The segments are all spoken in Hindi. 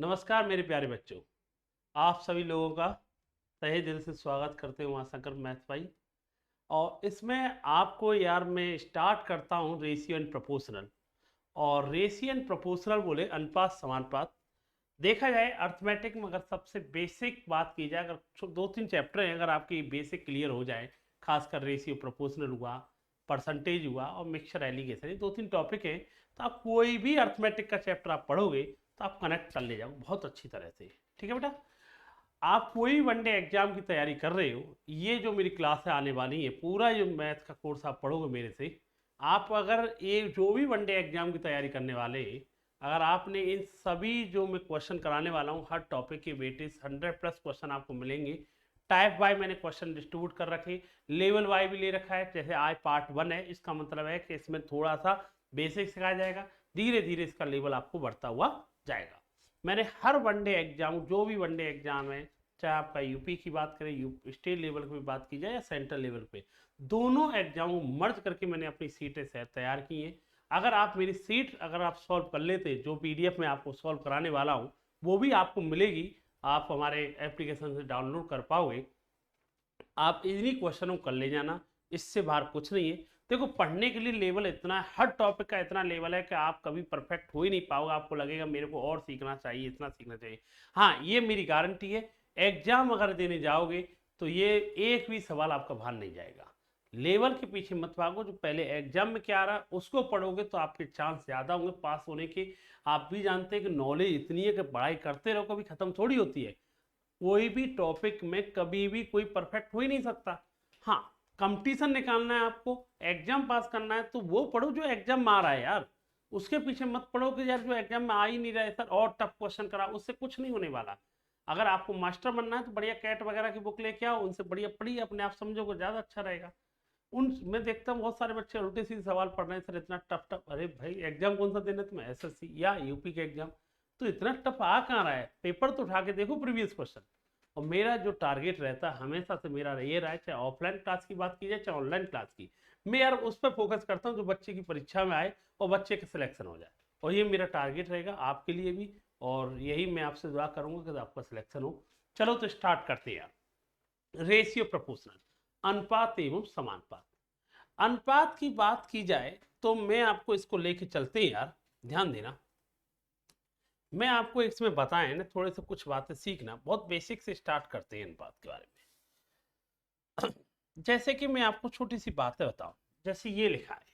नमस्कार मेरे प्यारे बच्चों। आप सभी लोगों का तहे दिल से स्वागत करते हैं उमाशंकर मैथ भाई। और इसमें आपको यार मैं स्टार्ट करता हूँ रेशियो एंड प्रोपोर्शनल। और रेशियो एंड प्रोपोर्शनल बोले अनुपात समानुपात। देखा जाए अर्थमेटिक में अगर सबसे बेसिक बात की जाए, अगर दो तीन चैप्टर हैं, अगर आपकी बेसिक क्लियर हो जाए, खासकर रेशियो प्रोपोर्शनल हुआ, परसेंटेज हुआ और मिक्सचर एलिगेशन, ये दो तीन टॉपिक हैं, तो आप कोई भी अर्थमेटिक का चैप्टर आप पढ़ोगे तो आप कनेक्ट कर ले जाओ बहुत अच्छी तरह से। ठीक है बेटा, आप कोई वनडे एग्जाम की तैयारी कर रहे हो, ये जो मेरी क्लास है आने वाली है, पूरा जो मैथ का कोर्स आप पढ़ोगे मेरे से, आप अगर ये जो भी वनडे एग्जाम की तैयारी करने वाले हैं, अगर आपने इन सभी जो मैं क्वेश्चन कराने वाला हूँ, हर टॉपिक के वेटेज 100+ क्वेश्चन आपको मिलेंगे। टाइप वाई मैंने क्वेश्चन डिस्ट्रीब्यूट कर रखे, लेवल वाई भी ले रखा है। जैसे आज पार्ट 1 है, इसका मतलब है कि इसमें थोड़ा सा बेसिक सिखाया जाएगा, धीरे धीरे इसका लेवल आपको बढ़ता हुआ जाएगा। मैंने हर वनडे एग्जाम, जो भी वनडे एग्जाम है, चाहे आपका यूपी की बात करें, स्टेट लेवल की बात की जाए या सेंट्रल लेवल पे, दोनों एग्जाम मर्ज करके मैंने अपनी सीटें तैयार की हैं। अगर आप मेरी सीट अगर आप सॉल्व कर लेते, जो पीडीएफ में आपको सॉल्व कराने वाला हूँ वो भी आपको मिलेगी, आप हमारे एप्लीकेशन से डाउनलोड कर पाओगे। आप इन्हीं क्वेश्चनों को कर ले जाना, इससे बाहर कुछ नहीं है। देखो, पढ़ने के लिए लेवल इतना है, हर टॉपिक का इतना लेवल है कि आप कभी परफेक्ट हो ही नहीं पाओगे, आपको लगेगा मेरे को और सीखना चाहिए, इतना सीखना चाहिए। हाँ, ये मेरी गारंटी है, एग्जाम अगर देने जाओगे तो ये एक भी सवाल आपका बाहर नहीं जाएगा। लेवल के पीछे मत भागो, जो पहले एग्जाम में क्या आ रहा है उसको पढ़ोगे तो आपके चांस ज़्यादा होंगे पास होने के। आप भी जानते हैं कि नॉलेज इतनी है कि पढ़ाई करते रहो, कभी खत्म थोड़ी होती है। कोई भी टॉपिक में कभी भी कोई परफेक्ट हो ही नहीं सकता। हाँ, कंपटीशन निकालना है आपको, एग्जाम पास करना है, तो वो पढ़ो जो एग्जाम में आ रहा है यार। उसके पीछे मत पढ़ो कि यार जो एग्जाम में आ ही नहीं रहा है सर और टफ क्वेश्चन करा, उससे कुछ नहीं होने वाला। अगर आपको मास्टर बनना है तो बढ़िया कैट वगैरह की बुक लेके आओ, उनसे बढ़िया पढ़िए, अपने आप समझोगे ज़्यादा अच्छा रहेगा। उन मैं देखता हूँ बहुत सारे बच्चे उल्टे सीधे सवाल पढ़ रहे हैं, सर इतना टफ टफ। अरे भाई, एग्जाम कौन सा देना तुम्हें, एसएससी या यूपी के एग्जाम? तो इतना टफ आ कहाँ रहा है, पेपर तो उठा के देखो प्रीवियस क्वेश्चन। और मेरा जो टारगेट रहता है हमेशा से, मेरा ये रहा है, चाहे ऑफलाइन क्लास की बात की जाए चाहे ऑनलाइन क्लास की, मैं यार उस पर फोकस करता हूँ जो बच्चे की परीक्षा में आए और बच्चे का सिलेक्शन हो जाए। और ये मेरा टारगेट रहेगा आपके लिए भी, और यही मैं आपसे दुआ करूंगा कि आपका सिलेक्शन हो। चलो तो स्टार्ट करते हैं यार। रेशियो प्रोपोर्शनल, अनुपात एवं समानुपात। अनुपात की बात की जाए तो मैं आपको इसको लेके चलते हैं यार, ध्यान देना। मैं आपको इसमें बताएं ना, थोड़े से कुछ बातें सीखना, बहुत बेसिक से स्टार्ट करते हैं अनुपात के बारे में। जैसे कि मैं आपको छोटी सी बातें बताऊं, जैसे ये लिखा है,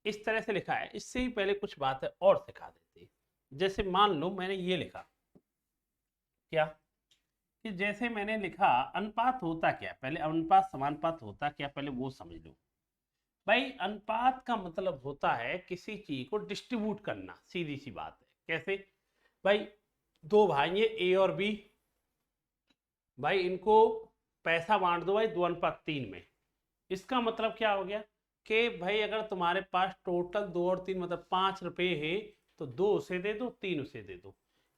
इस तरह से लिखा है, इससे ही पहले कुछ बातें और सिखा देते हैं। जैसे मान लो मैंने ये लिखा, क्या कि जैसे मैंने लिखा अनुपात होता क्या, पहले अनुपात समानुपात होता क्या पहले वो समझ लो। भाई, अनुपात का मतलब होता है किसी चीज को डिस्ट्रीब्यूट करना, सीधी सी बात है। कैसे? भाई, दो भाई हैं ए और बी, भाई इनको पैसा बांट दो भाई 2:3 में। इसका मतलब क्या हो गया कि भाई अगर तुम्हारे पास टोटल 2 और 3 मतलब 5 रुपए हैं, तो 2 उसे दे दो, 3 उसे दे दो।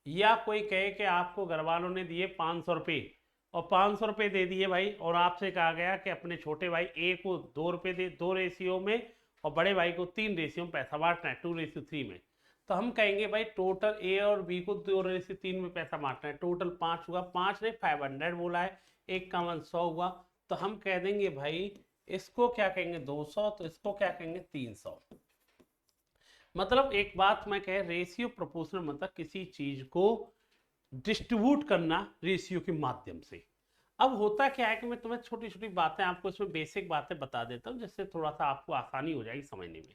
या कोई कहे कि आपको घर वालों ने दिए 500 रुपये, और 500 रुपये दे दिए भाई, और आपसे कहा गया कि अपने छोटे भाई ए को 2 रुपये दे, 2 रेशियो में, और बड़े भाई को 3 रेशियो में पैसा बांटना है, 2:3 में। तो हम कहेंगे भाई टोटल ए और बी को 2:3 में पैसा बांटना है, टोटल 5 हुआ, 5 ने 500 बोला है, एक का 100 हुआ। तो हम कह देंगे भाई इसको क्या कहेंगे 200, तो इसको क्या कहेंगे 300। मतलब एक बात मैं कह, रेशियो प्रोपोर्शनल मतलब किसी चीज को डिस्ट्रीब्यूट करना रेशियो के माध्यम से। अब होता क्या है कि मैं तुम्हें छोटी छोटी बातें आपको इसमें बेसिक बातें बता देता हूँ, जिससे थोड़ा सा आपको आसानी हो जाएगी समझने में।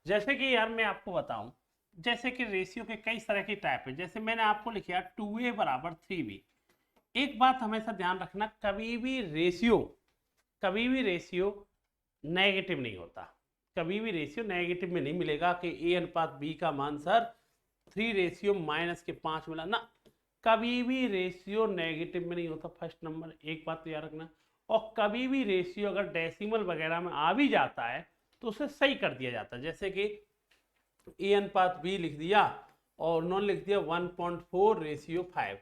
जैसे कि यार मैं आपको बताऊं, जैसे कि रेशियो के कई तरह की टाइप है। जैसे मैंने आपको लिखा 2a = 3b। एक बात हमेशा ध्यान रखना, कभी भी रेशियो नेगेटिव नहीं होता। कभी भी रेशियो नेगेटिव में नहीं मिलेगा कि ए अनुपात बी का मान सर 3:-5 मिला ना, कभी भी रेशियो नेगेटिव में नहीं होता, फर्स्ट नंबर, एक बात तो याद रखना। और कभी भी रेशियो अगर डेसिमल वगैरह में आ भी जाता है तो उसे सही कर दिया जाता है। जैसे कि ए अनुपात बी लिख दिया और उन्होंने लिख दिया 1.4:5,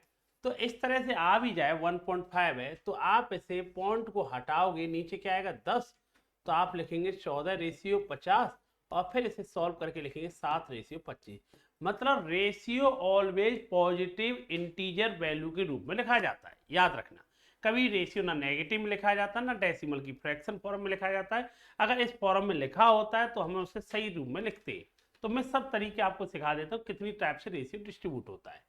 तो इस तरह से आ भी जाए 1.5 है, तो आप इसे पॉइंट को हटाओगे, नीचे क्या आएगा 10, तो आप लिखेंगे 14:50, और फिर इसे सॉल्व करके लिखेंगे 7:25। मतलब ratio always positive integer value के रूप में लिखा जाता है, याद रखना। कभी रेशियो ना नेगेटिव में लिखा जाता है ना डेसिमल की फ्रैक्शन फॉर्म में लिखा जाता है। अगर इस फॉर्म में लिखा होता है तो हम उसे सही रूप में लिखते हैं। तो मैं सब तरीके आपको सिखा देता हूँ कितनी टाइप से रेशियो डिस्ट्रीब्यूट होता है।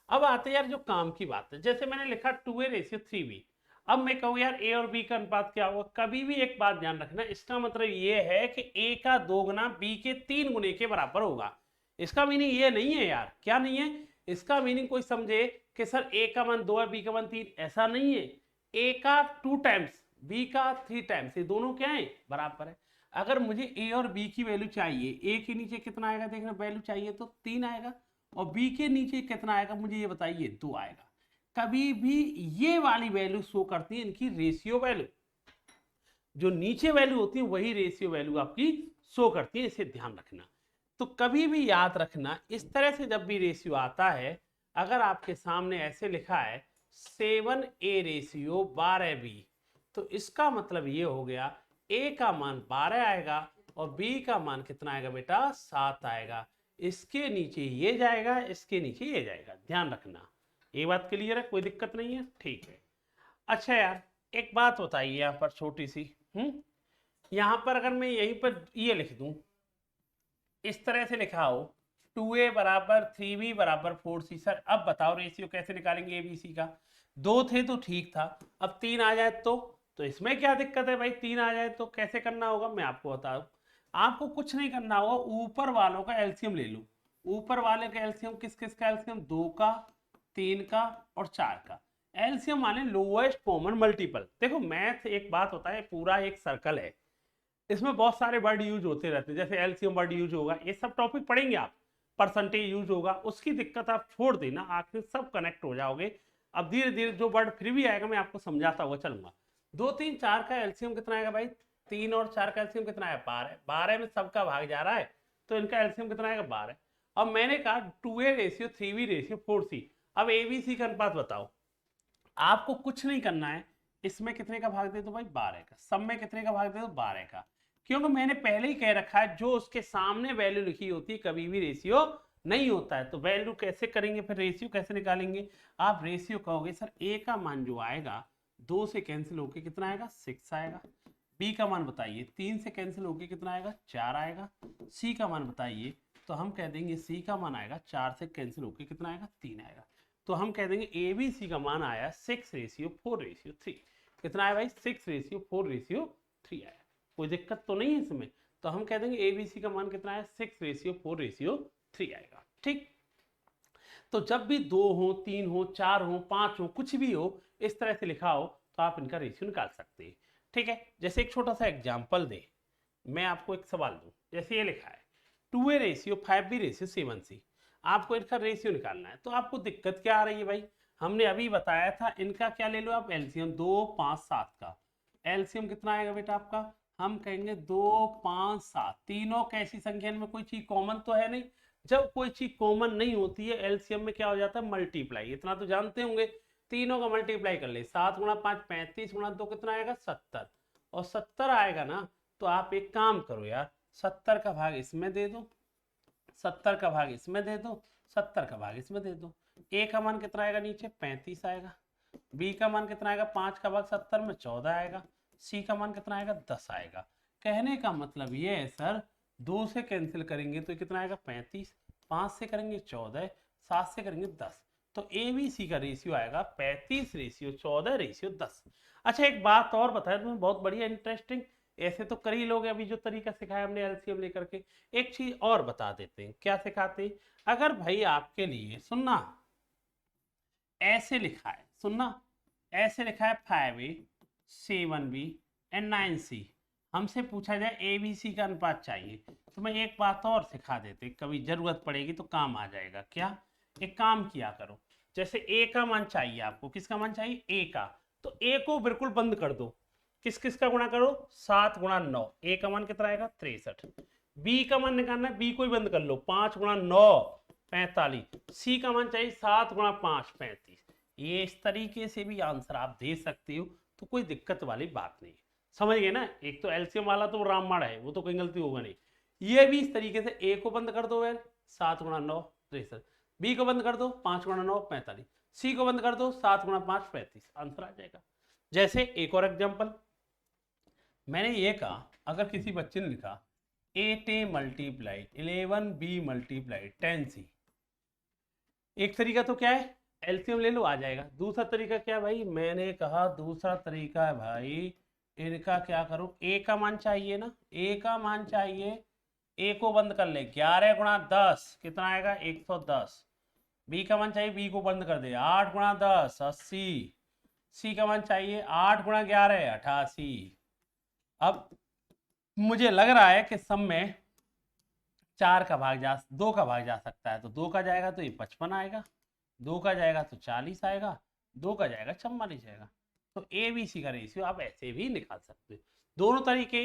अब आते हैं यार जो काम की बात है, जैसे मैंने लिखा 2a/3b। अब मैं कहूँ यार ए और बी का अनुपात क्या होगा। कभी भी एक बात ध्यान रखना, इसका मतलब ये है कि ए का 2 गुना बी के 3 गुने के बराबर होगा। इसका मीनिंग ये नहीं है यार, क्या नहीं है, इसका मीनिंग कोई समझे कि सर ए का मान 2 है बी का मान 3, ऐसा नहीं है। ए का 2 टाइम्स बी का 3 टाइम्स, ये दोनों क्या है, बराबर है। अगर मुझे ए और बी की वैल्यू चाहिए, ए के नीचे कितना आएगा देखना, वैल्यू चाहिए तो 3 आएगा, और बी के नीचे कितना आएगा मुझे ये बताइए, 2 आएगा। कभी भी ये वाली वैल्यू शो करती है इनकी रेशियो वैल्यू, जो नीचे वैल्यू होती है वही रेशियो वैल्यू आपकी शो करती है, इसे ध्यान रखना। तो कभी भी याद रखना, इस तरह से जब भी रेशियो आता है, अगर आपके सामने ऐसे लिखा है 7a/12b, तो इसका मतलब ये हो गया a का मान 12 आएगा और b का मान कितना आएगा बेटा, 7 आएगा। इसके नीचे ये जाएगा, इसके नीचे ये जाएगा, ध्यान रखना। ये बात क्लियर है, कोई दिक्कत नहीं है, ठीक है। अच्छा यार एक बात बताइए यहाँ पर छोटी सी, यहाँ पर अगर मैं यहीं पर ये लिख दूं, इस तरह से लिखा हो 2a बराबर 3b बराबर 4c, सर अब बताओ रेशियो कैसे निकालेंगे एबीसी का। 2 थे तो ठीक था, अब 3 आ जाए तो इसमें क्या दिक्कत है भाई, 3 आ जाए तो कैसे करना होगा मैं आपको बता दूं। आपको कुछ नहीं करना होगा, ऊपर वालों का एलसीएम ले लो। ऊपर वाले का एलसीएम किस किस का एलसीएम, 2 का, 3 का और 4 का। एलसीएम माने लोएस्ट कॉमन मल्टीपल। देखो मैथ एक बात होता है, पूरा एक सर्कल है, इसमें बहुत सारे वर्ड यूज होते रहते हैं, जैसे एलसीएम वर्ड यूज होगा, ये सब टॉपिक पढ़ेंगे आप, परसेंटेज यूज होगा, उसकी दिक्कत आप छोड़ देना, आखिर सब कनेक्ट हो जाओगे। अब धीरे धीरे जो वर्ड फिर भी आएगा मैं आपको समझाता हुआ चलूंगा। 2, 3, 4 का एलसीएम कितना आएगा भाई, 3 और 4 का एलसीएम कितना है, 12। 12 में सबका भाग जा रहा है तो इनका एलसीएम कितना आएगा, 12। अब मैंने कहा 2a/3b/4c। अब एबीसी का अनुपात बताओ। आपको कुछ नहीं करना है, इसमें कितने का भाग दे दो भाई, 12 का, सब में कितने का भाग दे दो, 12 का। क्योंकि मैंने पहले ही कह रखा है जो उसके सामने वैल्यू लिखी होती है कभी भी रेशियो नहीं होता है। तो वैल्यू कैसे करेंगे, फिर रेशियो कैसे निकालेंगे। आप रेशियो कहोगे सर ए का मान जो आएगा 2 से कैंसिल होके कितना आएगा, 6 आएगा। बी का मान बताइए, 3 से कैंसिल होके कितना आएगा, 4 आएगा। सी का मान बताइए, तो हम कह देंगे सी का मान आएगा 4 से कैंसिल होके कितना आएगा, 3 आएगा। तो हम कह देंगे ए बी सी का मान आया 6/4/3। कितना आया भाई, 6/4/3 आया। कोई दिक्कत तो नहीं है इसमें। तो हम कह देंगे ए बी सी का मान कितना है, 6/4/3 आएगा, ठीक। तो जब भी 2 हो, 3 हो, 4 हो, 5 हो, कुछ भी हो, इस तरह से लिखा हो तो आप इनका रेशियो निकाल सकते हैं, ठीक है। जैसे एक छोटा सा एग्जाम्पल दे, मैं आपको एक सवाल दूं, जैसे ये लिखा है 2a/5b/7c, आपको इनका रेशियो निकालना है। तो आपको दिक्कत क्या आ रही है भाई, हमने अभी बताया था इनका क्या ले लो आप, एलसीएम 2, 5, 7 का एलसीएम कितना आएगा बेटा आपका, हम कहेंगे 2, 5, 7। तीनों कैसी संख्या में कोई चीज कॉमन तो है नहीं। जब कोई चीज कॉमन नहीं होती है एलसीएम में क्या हो जाता है, मल्टीप्लाई, इतना तो जानते होंगे। तीनों का मल्टीप्लाई कर ले, 7 गुणा 5 35 गुणा 2 कितना आएगा, 70। और 70 आएगा ना, तो आप एक काम करो यार, 70 का भाग इसमें दे दो, 70 का भाग इसमें दे दो, 70 का भाग इसमें दे दो। ए का मान कितना आएगा नीचे, 35 आएगा। बी का मान कितना आएगा, 5 का भाग 70 में 14 आएगा। सी का मान कितना आएगा, 10 आएगा। कहने का मतलब ये है सर, 2 से कैंसिल करेंगे तो कितना आएगा, 35, 5 से करेंगे 14, 7 से करेंगे 10। तो ए बी सी का रेशियो आएगा 35/14/10। अच्छा एक बात और बताया तुम्हें, बहुत बढ़िया इंटरेस्टिंग, ऐसे तो कर ही लोगे अभी जो तरीका सिखाया हमने एलसीएम लेकर के। एक चीज और बता देते हैं, क्या सिखाते हैं। अगर भाई आपके लिए सुनना, ऐसे लिखा है, सुनना, ऐसे लिखा है 5a 7b एंड 9c, हमसे पूछा जाए एबीसी का अनुपात चाहिए, तो मैं एक बात और सिखा देते, कभी जरूरत पड़ेगी तो काम आ जाएगा। क्या, एक काम किया करो, जैसे ए का मान चाहिए आपको, किसका मान चाहिए, ए का, तो ए को बिल्कुल बंद कर दो, किस किस का गुणा करो, 7 गुणा 9, ए का मान कितना आएगा, 63। बी का मान निकालना है, बी को ही बंद कर लो, 5 गुणा 9 45। सी का मान चाहिए 7 गुणा 5 35। ये इस तरीके से भी आंसर आप दे सकते हो, तो कोई दिक्कत वाली बात नहीं। समझ गए ना, एक तो एलसीएम वाला तो रामबाण है, वो तो कोई गलती होगा नहीं। ये भी इस तरीके से ए को बंद कर दो यार, 7 गुणा 9 63। बी को बंद कर दो, 5 गुणा 9 45। सी को बंद कर दो, 7 गुणा 5 35। आंसर आ जाएगा। जैसे एक और एग्जाम्पल, मैंने ये कहा अगर किसी बच्चे ने लिखा 8a multiply 11b multiply 10c, एक तरीका तो क्या है, एलसीएम ले लो आ जाएगा। दूसरा तरीका क्या है भाई, मैंने कहा दूसरा तरीका है भाई, इनका क्या करो, ए का मान चाहिए ना, ए का मान चाहिए, ए को बंद कर ले, 11 गुणा 10 कितना आएगा 110। बी का मान चाहिए, बी को बंद कर दे, 8 गुणा 10 80। सी का मान चाहिए 8 गुणा 11 88। अब मुझे लग रहा है कि सब में 4 का भाग जा 2 का भाग जा सकता है, तो 2 का जाएगा तो ये 55 आएगा, 2 का जाएगा तो 40 आएगा, 2 का जाएगा 44 आएगा। तो ए बी सी का रेशियो आप ऐसे भी निकाल सकते हो। दोनों तरीके,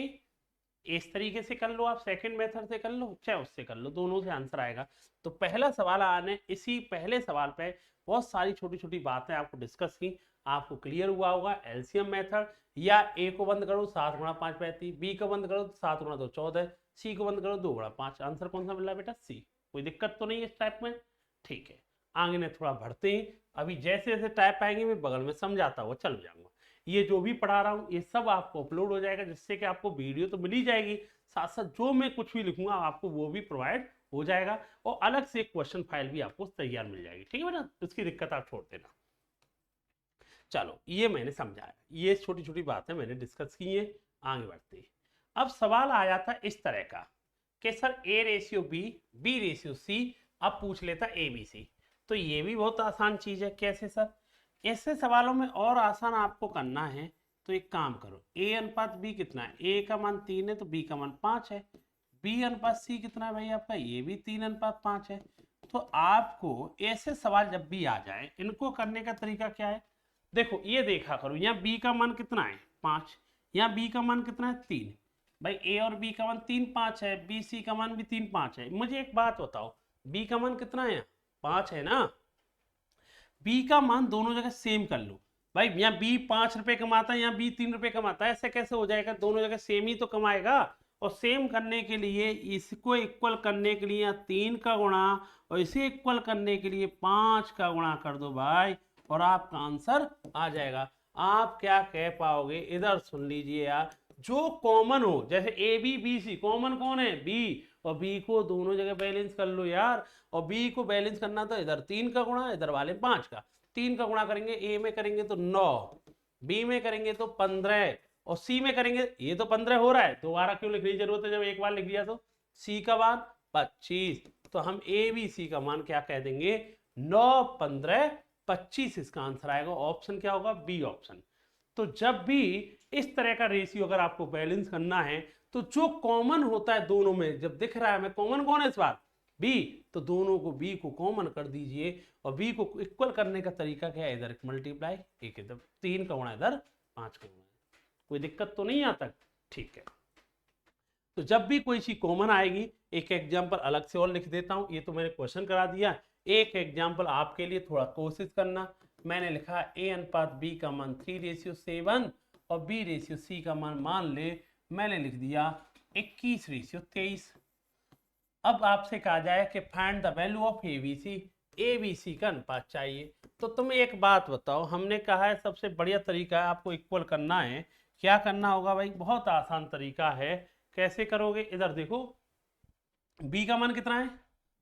इस तरीके से कर लो आप, सेकंड मेथड से कर लो चाहे उससे कर लो, दोनों से आंसर आएगा। तो पहला सवाल आने, इसी पहले सवाल पे बहुत सारी छोटी छोटी बातें आपको डिस्कस की, आपको क्लियर हुआ होगा। एलसीएम मेथड, या ए को बंद करो 7 गुणा 5 35, बी को बंद करो 7 गुणा 2 14, सी को बंद करो 2 गुणा 5। आंसर कौन सा मिला बेटा, सी। कोई दिक्कत तो नहीं है इस टाइप में, ठीक है। आगे ने थोड़ा बढ़ते हैं, अभी जैसे जैसे टाइप आएंगे मैं बगल में समझाता हुआ चल जाऊंगा। ये जो भी पढ़ा रहा हूँ ये सब आपको अपलोड हो जाएगा, जिससे कि आपको वीडियो तो मिल ही जाएगी, साथ साथ जो मैं कुछ भी लिखूंगा आपको वो भी प्रोवाइड हो जाएगा, और अलग से एक क्वेश्चन फाइल भी आपको तैयार मिल जाएगी, ठीक है बेटा, उसकी दिक्कत आप छोड़ देना। चलो ये मैंने समझाया, ये छोटी छोटी बातें मैंने डिस्कस की है, आगे बढ़ते हैं। अब सवाल आ जाता इस तरह का कि sir A ratio B, B ratio C, अब पूछ लेता ए बी सी। तो ये भी बहुत आसान चीज है। कैसे सर, ऐसे सवालों में और आसान आपको करना है तो एक काम करो, ए अनुपात बी कितना है, ए का मान 3 है तो बी का मान 5 है, बी अनुपात सी कितना है भाई आपका, ये भी 3 अनुपात 5 है। तो आपको ऐसे सवाल जब भी आ जाए, इनको करने का तरीका क्या है, देखो ये देखा करो, यहाँ बी का मान कितना है 5, यहाँ बी का मान कितना है 3, भाई ए और बी का मान 3 5 है, बी सी का मान भी 3 5 है। मुझे एक बात बताओ, बी का मान कितना है, 5 है ना, बी का मान दोनों जगह सेम कर लो। भाई यहाँ बी 5 रुपए कमाता है, यहाँ बी 3 रुपए कमाता है, ऐसे कैसे हो जाएगा, दोनों जगह सेम ही तो कमाएगा। और सेम करने के लिए, इसको इक्वल करने के लिए 3 का गुणा, और इसे इक्वल करने के लिए 5 का गुणा कर दो भाई, और आपका आंसर आ जाएगा। आप क्या कह पाओगे, इधर सुन लीजिए यार, जो कॉमन हो, जैसे A B B C, common कौन है बी, और बी को दोनों जगह बैलेंस कर लो यार। और बी को बैलेंस करना तो इधर 3 का गुणा, इधर वाले 5 का, 3 का गुणा करेंगे, ए में करेंगे तो 9, बी में करेंगे तो 15, और सी में करेंगे, ये तो 15 हो रहा है, दोबारा क्यों लिखने की जरूरत है जब एक बार लिख दिया तो। सी का मान 25, तो हम ए बी सी का मान क्या कह देंगे, 9 15 25। इसका आंसर आएगा, ऑप्शन क्या होगा, बी ऑप्शन। तो जब भी इस तरह का रेशियो अगर आपको बैलेंस करना है, तो जो कॉमन होता है दोनों में, जब दिख रहा है हमें कॉमन कौन है इस बार, बी, तो दोनों को बी को कॉमन कर दीजिए, और बी को इक्वल करने का तरीका क्या है, इधर मल्टीप्लाई, एक इधर 3 का गुणा, इधर 5 का गुणा। कोई दिक्कत तो नहीं आता, ठीक है। तो जब भी कोई चीज कॉमन आएगी, एक एग्जांपल अलग से और लिख देता हूं, ये तो मैंने क्वेश्चन करा दिया, एक एग्जांपल आपके लिए थोड़ा कोशिश करना। मैंने लिखा ए अनुपात बी का मान 3:7 और बी रेशियो सी का मान ले मैंने लिख दिया 21:23। अब आपसे कहा जाए कि find the value of ABC का अनुपात चाहिए। तो तुम एक बात बताओ, हमने कहा है सबसे बढ़िया तरीका है आपको इक्वल करना है, क्या करना होगा भाई, बहुत आसान तरीका है। कैसे करोगे, इधर देखो, बी का मान कितना है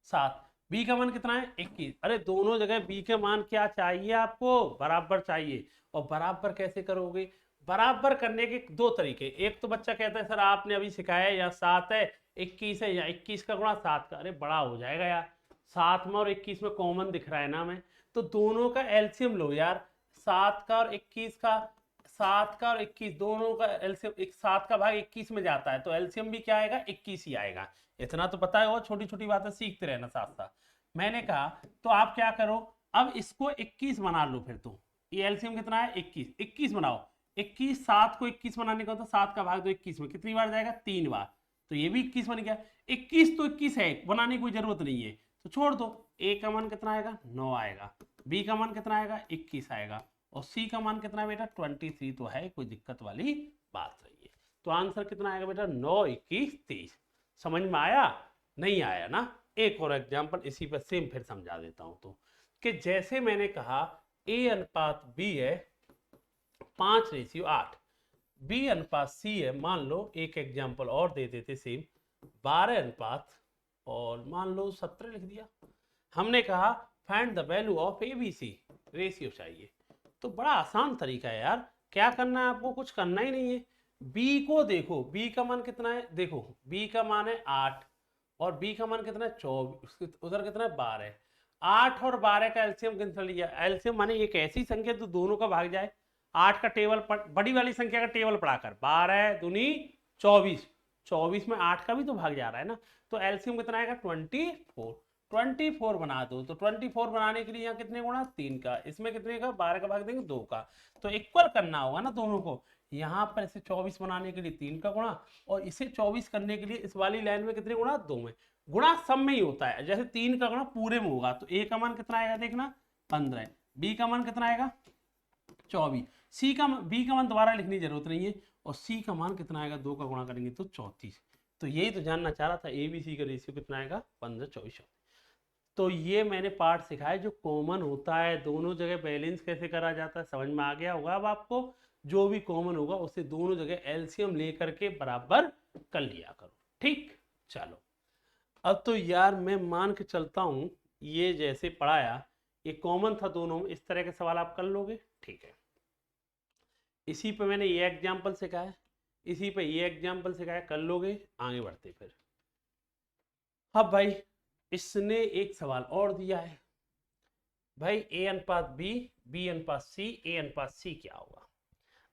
7, बी का मान कितना है 21। अरे दोनों जगह बी का मान क्या चाहिए आपको, बराबर चाहिए। और बराबर कैसे करोगे, बराबर करने के दो तरीके, एक तो बच्चा कहता है सर आपने अभी सिखाया या 7 है 21 है, या 21 का गुणा 7 का, अरे बड़ा हो जाएगा यार, 7 में और 21 में कॉमन दिख रहा है ना हमें, तो दोनों का एलसीएम लो यार, 7 का और 21 का, 7 का और 21 दोनों का एलसीएम, 7 का भाग 21 में जाता है, तो एलसीएम भी क्या आएगा 21 ही आएगा। इतना तो पता है, और छोटी छोटी बातें सीखते रहना साथ साथ। मैंने कहा तो आप क्या करो, अब इसको 21 बना लो, फिर तो ये एलसीएम कितना है 21, 21 बनाओ, 21, 7 को 21 बनाने का तो 7 का भाग दो 21 में, कितनी बार जाएगा 3 बार, तो ये भी 21 बन गया। 21 तो 21 है, बनाने की कोई जरूरत नहीं है, तो छोड़ दो। ए का मान कितना आएगा 9 आएगा, बी का मान कितना आएगा 21 आएगा, और सी का मान कितना है बेटा 23 तो है, कोई दिक्कत वाली बात नहीं है। तो आंसर कितना आएगा बेटा 9 21 23। समझ में आया, नहीं आया ना, एक और एग्जाम्पल इसी पर सेम फिर समझा देता हूं, तो कि जैसे मैंने कहा A अनुपात B है 5:8, B अनुपात C है, मान लो एक एग्जाम्पल और दे देते सेम 12 अनुपात और मान लो 17 लिख दिया। हमने कहा find the value of ABC, ratio चाहिए। तो बड़ा आसान तरीका है यार, क्या करना है आपको, कुछ करना ही नहीं है। B को देखो, B का मान कितना है, देखो B का मान है 8 और B का मान कितना है 24, उधर कितना है 12। 8 और 12 का एलसीएम कितना लिया, एलसीएम माने एक ऐसी संख्या तो दोनों का भाग जाए। 8 का टेबल बड़ी वाली संख्या का टेबल पढ़ाकर 12 दूनी 24, 24 में 8 का भी तो भाग जा रहा है ना, तो एलसीएम कितना आएगा 24। 24 बना दो, तो 24 बनाने के लिए यहाँ कितने गुणा 3 का, इसमें कितने का 12 का भाग देंगे 2 का, तो इक्वल करना होगा ना दोनों को। यहाँ पर इसे 24 बनाने के लिए 3 का गुणा और इसे 24 करने के लिए इस वाली लाइन में कितने गुणा 2 में। गुणा सब में ही होता है, जैसे 3 का गुणा पूरे में होगा तो A का मान कितना आएगा देखना 15, B का मान कितना आएगा 24, B का मान दोबारा लिखने की जरूरत नहीं है, और C का मान कितना आएगा 2 का गुणा करेंगे तो 34। तो यही तो जानना चाह रहा था, ABC का रेशियो कितना आएगा 15, 24। तो ये मैंने पार्ट सिखाया जो कॉमन होता है, दोनों जगह बैलेंस कैसे करा जाता है समझ में आ गया होगा। अब आपको जो भी कॉमन होगा उससे दोनों जगह एलसीएम लेकर के बराबर कर लिया करो, ठीक। चलो अब तो यार मैं मान के चलता हूं ये जैसे पढ़ाया ये कॉमन था दोनों में, इस तरह के सवाल आप कर लोगे, ठीक है। इसी पे मैंने ये एग्जाम्पल सिखाया, इसी पे ये एग्जाम्पल सिखाया, कर लोगे। आगे बढ़ते फिर। अब भाई इसने एक सवाल और दिया है, भाई A अनुपात B, B अनुपात C, A अनुपात C क्या होगा।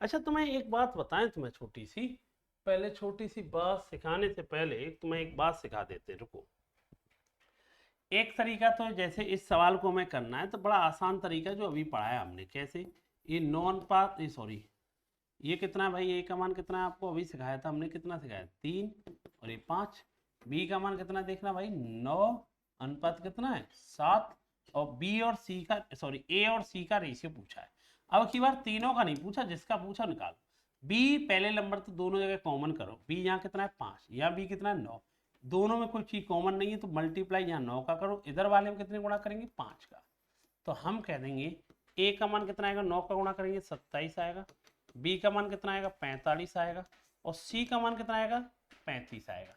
अच्छा तुम्हें एक बात बताएं, तुम्हें छोटी सी, पहले छोटी सी बात सिखाने से पहले तुम्हें एक बात सिखा देते, रुको। एक तरीका तो जैसे इस सवाल को हमें करना है तो बड़ा आसान तरीका जो अभी पढ़ाया हमने, कैसे ये नॉन पात सॉरी ये कितना है भाई, ए का मान कितना है आपको अभी सिखाया था हमने, कितना सिखाया 3 और ये 5। बी का मान कितना देखना भाई 9, अनुपात कितना है 7, और बी और सी का सॉरी ए और सी का रेशियो पूछा है। अब की बार तीनों का नहीं पूछा, जिसका पूछा निकालो। बी पहले नंबर तो दोनों जगह कॉमन करो, बी यहाँ कितना है 5, यहाँ बी कितना है 9, दोनों में कोई चीज कॉमन नहीं है तो मल्टीप्लाई यहाँ 9 का करो, इधर वाले में कितने गुणा करेंगे 5 का। तो हम कह देंगे ए का मान कितना आएगा 9 का गुणा करेंगे 27 आएगा, बी का मान कितना आएगा 45 आएगा, और सी का मान कितना आएगा 35 आएगा।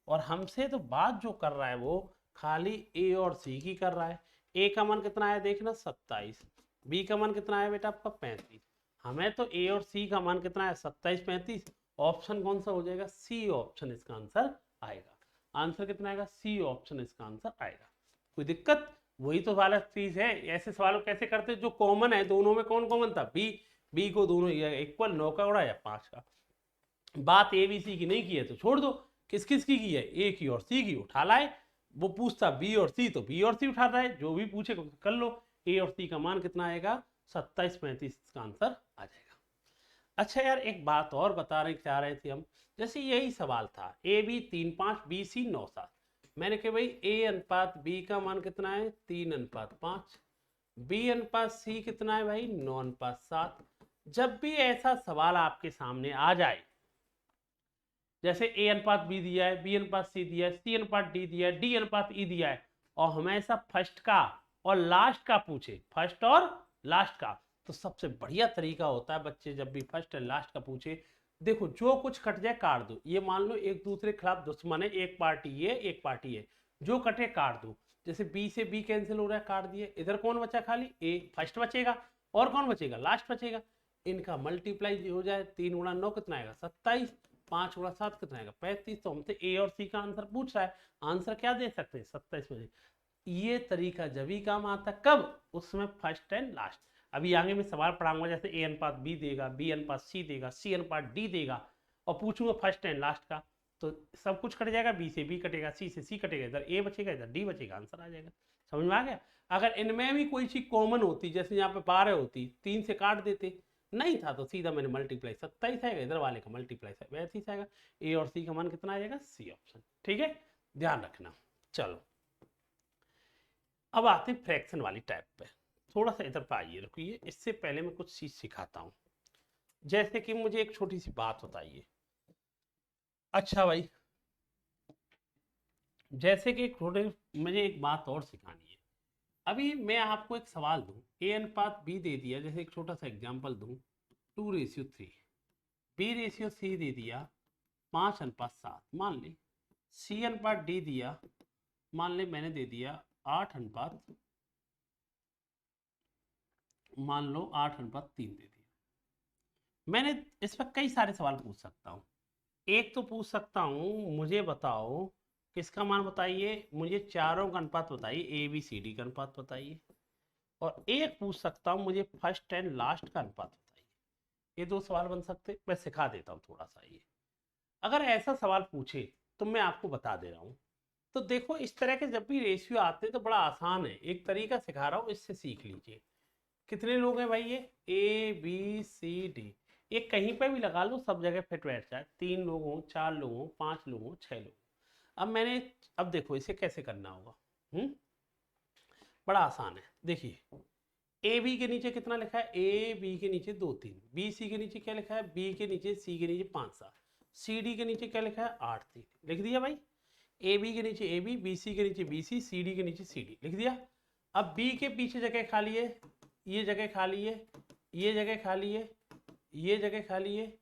और हमसे तो बात जो कर रहा है वो खाली ए और सी की कर रहा है। ए का मान कितना आया देखना 27, बी का मान कितना आया बेटा आपका 35, हमें तो ए और सी का मान कितना है 27, 35। ऑप्शन कौन सा हो जाएगा, सी ऑप्शन इसका आंसर आएगा। आंसर कितना आएगा, सी ऑप्शन इसका आंसर आएगा। कोई दिक्कत, वही तो वाला चीज है। ऐसे सवालों कैसे करते जो कॉमन है, दोनों में कौन कॉमन था बी को दोनों इक्वल 9 का गुणा या 5 का। बात ए बी सी की नहीं की है तो छोड़ दो, किस किस की है ए की और सी की उठा लाए। वो पूछता बी और सी तो बी और सी उठा रहा है, जो भी पूछे कर लो। ए और सी का मान कितना आएगा 27, 35 का आंसर आ जाएगा। अच्छा यार एक बात और बता रहे चाह रहे थे हम, जैसे यही सवाल था ए बी 3, 5, बी सी 9, 7। मैंने कहा भाई ए अनुपात बी का मान कितना है 3 अनुपात 5, बी अनुपात सी कितना है भाई 9 अनुपात 7। जब भी ऐसा सवाल आपके सामने आ जाए, जैसे ए अनुपात बी दिया है, बी अनुपात सी दिया है, सी अनुपात डी दिया है, डी अनुपात ई दिया है, और हमेशा फर्स्ट का और लास्ट का पूछे, फर्स्ट और लास्ट का, तो सबसे बढ़िया तरीका होता है बच्चे जब भी फर्स्ट और लास्ट का पूछे, देखो जो कुछ कट जाए काट दो। ये मान लो एक दूसरे के खिलाफ दुश्मन है, एक पार्टी ये एक पार्टी है, जो कटे काट दो। जैसे बी से बी कैंसिल हो रहा है, काट दिए, इधर कौन बचा खाली ए, फर्स्ट बचेगा, और कौन बचेगा लास्ट बचेगा। इनका मल्टीप्लाई हो जाए, 3 गुणा 9 कितना आएगा 27, 5 गुणा 7 कितना आएगा 35। तो हमसे ए और सी का आंसर पूछ रहा है, आंसर क्या दे सकते हैं 27 में। ये तरीका जब ही काम आता कब, उसमें फर्स्ट एंड लास्ट। अभी आगे में सवाल पढ़ाऊंगा, जैसे ए अनुपात बी देगा, बी अनुपात सी देगा, सी अनुपात डी देगा, और पूछूंगा फर्स्ट एंड लास्ट का, तो सब कुछ कट जाएगा, बी से बी कटेगा, सी से सी कटेगा, इधर ए बचेगा इधर डी बचेगा, आंसर आ जाएगा। समझ में आ गया। अगर इनमें भी कोई चीज कॉमन होती, जैसे यहाँ पे 12 होती, 3 से काट देते, नहीं था तो सीधा मैंने मल्टीप्लाई 27 आएगा, इधर वाले का मल्टीप्लाई 35 आएगा। ए और सी का मान कितना आ जाएगा सी ऑप्शन, ठीक है ध्यान रखना। चलो अब आते हैं फ्रैक्शन वाली टाइप पे, थोड़ा सा इधर पे आइए, रुकिए, इससे पहले मैं कुछ चीज सिखाता हूं। जैसे कि मुझे एक छोटी सी बात बताइए, अच्छा भाई जैसे कि थोड़े मुझे एक बात और सिखानी है। अभी मैं आपको एक सवाल दूं, ए अनुपात बी दे दिया, जैसे एक छोटा सा एग्जांपल दूं, 2:3, B/C दे दिया 5:7, मान ली C अनुपात डी दिया, मान ले मैंने दे दिया 8 अनुपात, मान लो 8:3 दे दिया। मैंने इस पर कई सारे सवाल पूछ सकता हूँ। एक तो पूछ सकता हूँ, मुझे बताओ किसका मान बताइए, मुझे चारों का अनुपात बताइए, ए बी सी डी का अनुपात बताइए। और एक पूछ सकता हूँ, मुझे फर्स्ट एंड लास्ट का अनुपात बताइए। ये दो सवाल बन सकते, मैं सिखा देता हूँ थोड़ा सा। ये अगर ऐसा सवाल पूछे तो मैं आपको बता दे रहा हूँ। तो देखो, इस तरह के जब भी रेशियो आते हैं तो बड़ा आसान है, एक तरीका सिखा रहा हूँ, इससे सीख लीजिए। कितने लोग हैं भाई, ये ए बी सी डी, ये कहीं पे भी लगा लो, सब जगह फिट बैठ जाए। 3 लोग हों, 4 लोग हों, 5 लोग हों, 6 लोग। अब देखो इसे कैसे करना होगा। बड़ा आसान है, देखिए। ए बी के नीचे कितना लिखा है, ए बी के नीचे 2 3, बी सी के नीचे क्या लिखा है, बी के नीचे सी के नीचे 5 7, सी डी के नीचे क्या लिखा है, 8 3, लिख दिया भाई। ए बी के नीचे ए बी सी के नीचे बी सी डी के नीचे सी डी, लिख दिया। अब बी के पीछे जगह खाली है, ये जगह खाली है, ये जगह खाली है, ये जगह खाली है,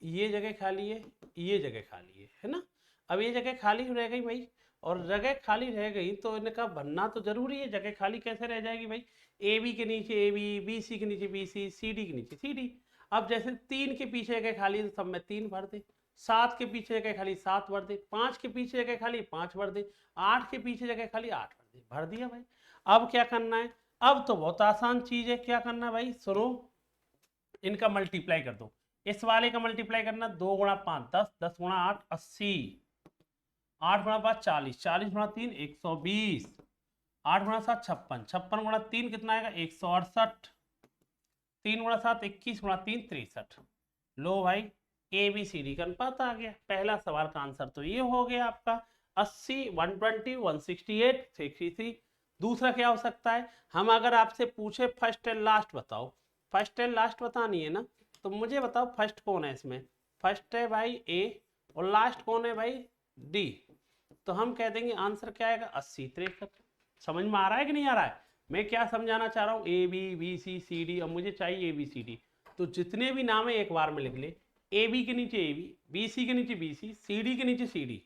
ये जगह खाली है, ये जगह खाली है ना। अब ये जगह खाली रह गई भाई, और जगह खाली रह गई तो इनका बनना तो जरूरी है। जगह खाली कैसे रह जाएगी भाई, ए बी के नीचे ए बी सी के नीचे बी सी डी के नीचे सी डी। अब जैसे 3 के पीछे जगह खाली तो सब में 3 भर दे, 7 के पीछे जगह खाली 7 भर दे, 5 के पीछे जगह खाली 5 भर दे, 8 के पीछे जगह खाली 8 भर दे, भर दिया भाई। अब क्या करना है, अब तो बहुत आसान चीज है, क्या करना है भाई, सुनो, इनका मल्टीप्लाई कर दो। इस वाले का मल्टीप्लाई करना, 2 गुणा 5 10, 10 गुणा 8 80, 8 गुणा 5 40, 40 गुणा 3 120, 8 गुणा 7 56, 56 गुणा 3 कितना आएगा 168, 3 गुणा 7 21 गुणा 3 63। लो भाई, ए बी सी डी का अनुपात आ गया। पहला सवाल का आंसर तो ये हो गया आपका 80 120 168 63। दूसरा क्या हो सकता है, हम अगर आपसे पूछे फर्स्ट एंड लास्ट बताओ, फर्स्ट एंड लास्ट बतानी है ना, तो मुझे बताओ फर्स्ट कौन है इसमें, फर्स्ट है भाई ए, और लास्ट कौन है भाई डी। तो हम कह देंगे आंसर क्या आएगा 80 63। समझ में आ रहा है कि नहीं आ रहा है, मैं क्या समझाना चाह रहा हूँ, ए बी सी डी, अब मुझे चाहिए ए बी सी डी। तो जितने भी नाम है एक बार में लिख ले, ए बी के नीचे ए बी सी के नीचे बी सी डी के नीचे सी डी,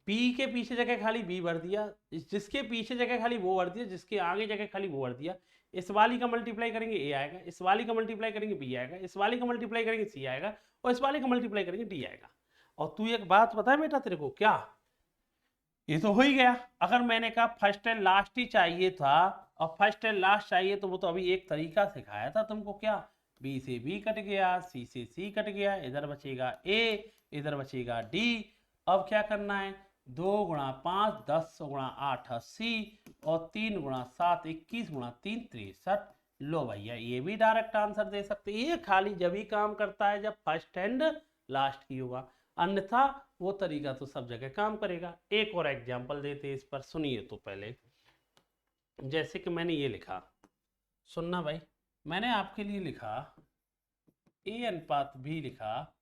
बी के पीछे जगह खाली बी भर दिया, जिसके पीछे जगह खाली वो भर दिया, जिसके आगे जगह खाली वो भर दिया। इस वाली का मल्टीप्लाई करेंगे ए आएगा, इस वाली का मल्टीप्लाई करेंगे बी आएगा, इस वाली का मल्टीप्लाई करेंगे सी आएगा, और इस वाली का मल्टीप्लाई करेंगे डी आएगा। और तू एक बात बता बेटा तेरे को, क्या ये तो हो ही गया। अगर मैंने कहा फर्स्ट एंड लास्ट ही चाहिए था, और फर्स्ट एंड लास्ट चाहिए, तो वो तो अभी एक तरीका सिखाया था तुमको, क्या, बी से बी कट गया, सी से सी कट गया, इधर बचेगा ए, इधर बचेगा डी। अब क्या करना है, 2 गुणा 5 10 गुणा 8 80, और 3 गुणा 7 21 गुणा 3 63। लो भैया, ये भी डायरेक्ट आंसर दे सकते, ये खाली जब ही काम करता है जब फर्स्ट एंड लास्ट ही होगा, अन्यथा वो तरीका तो सब जगह काम करेगा। एक और एग्जांपल देते हैं इस पर, सुनिए तो पहले। जैसे कि मैंने ये लिखा, सुनना भाई, मैंने आपके लिए लिखा ए अनुपात बी लिखा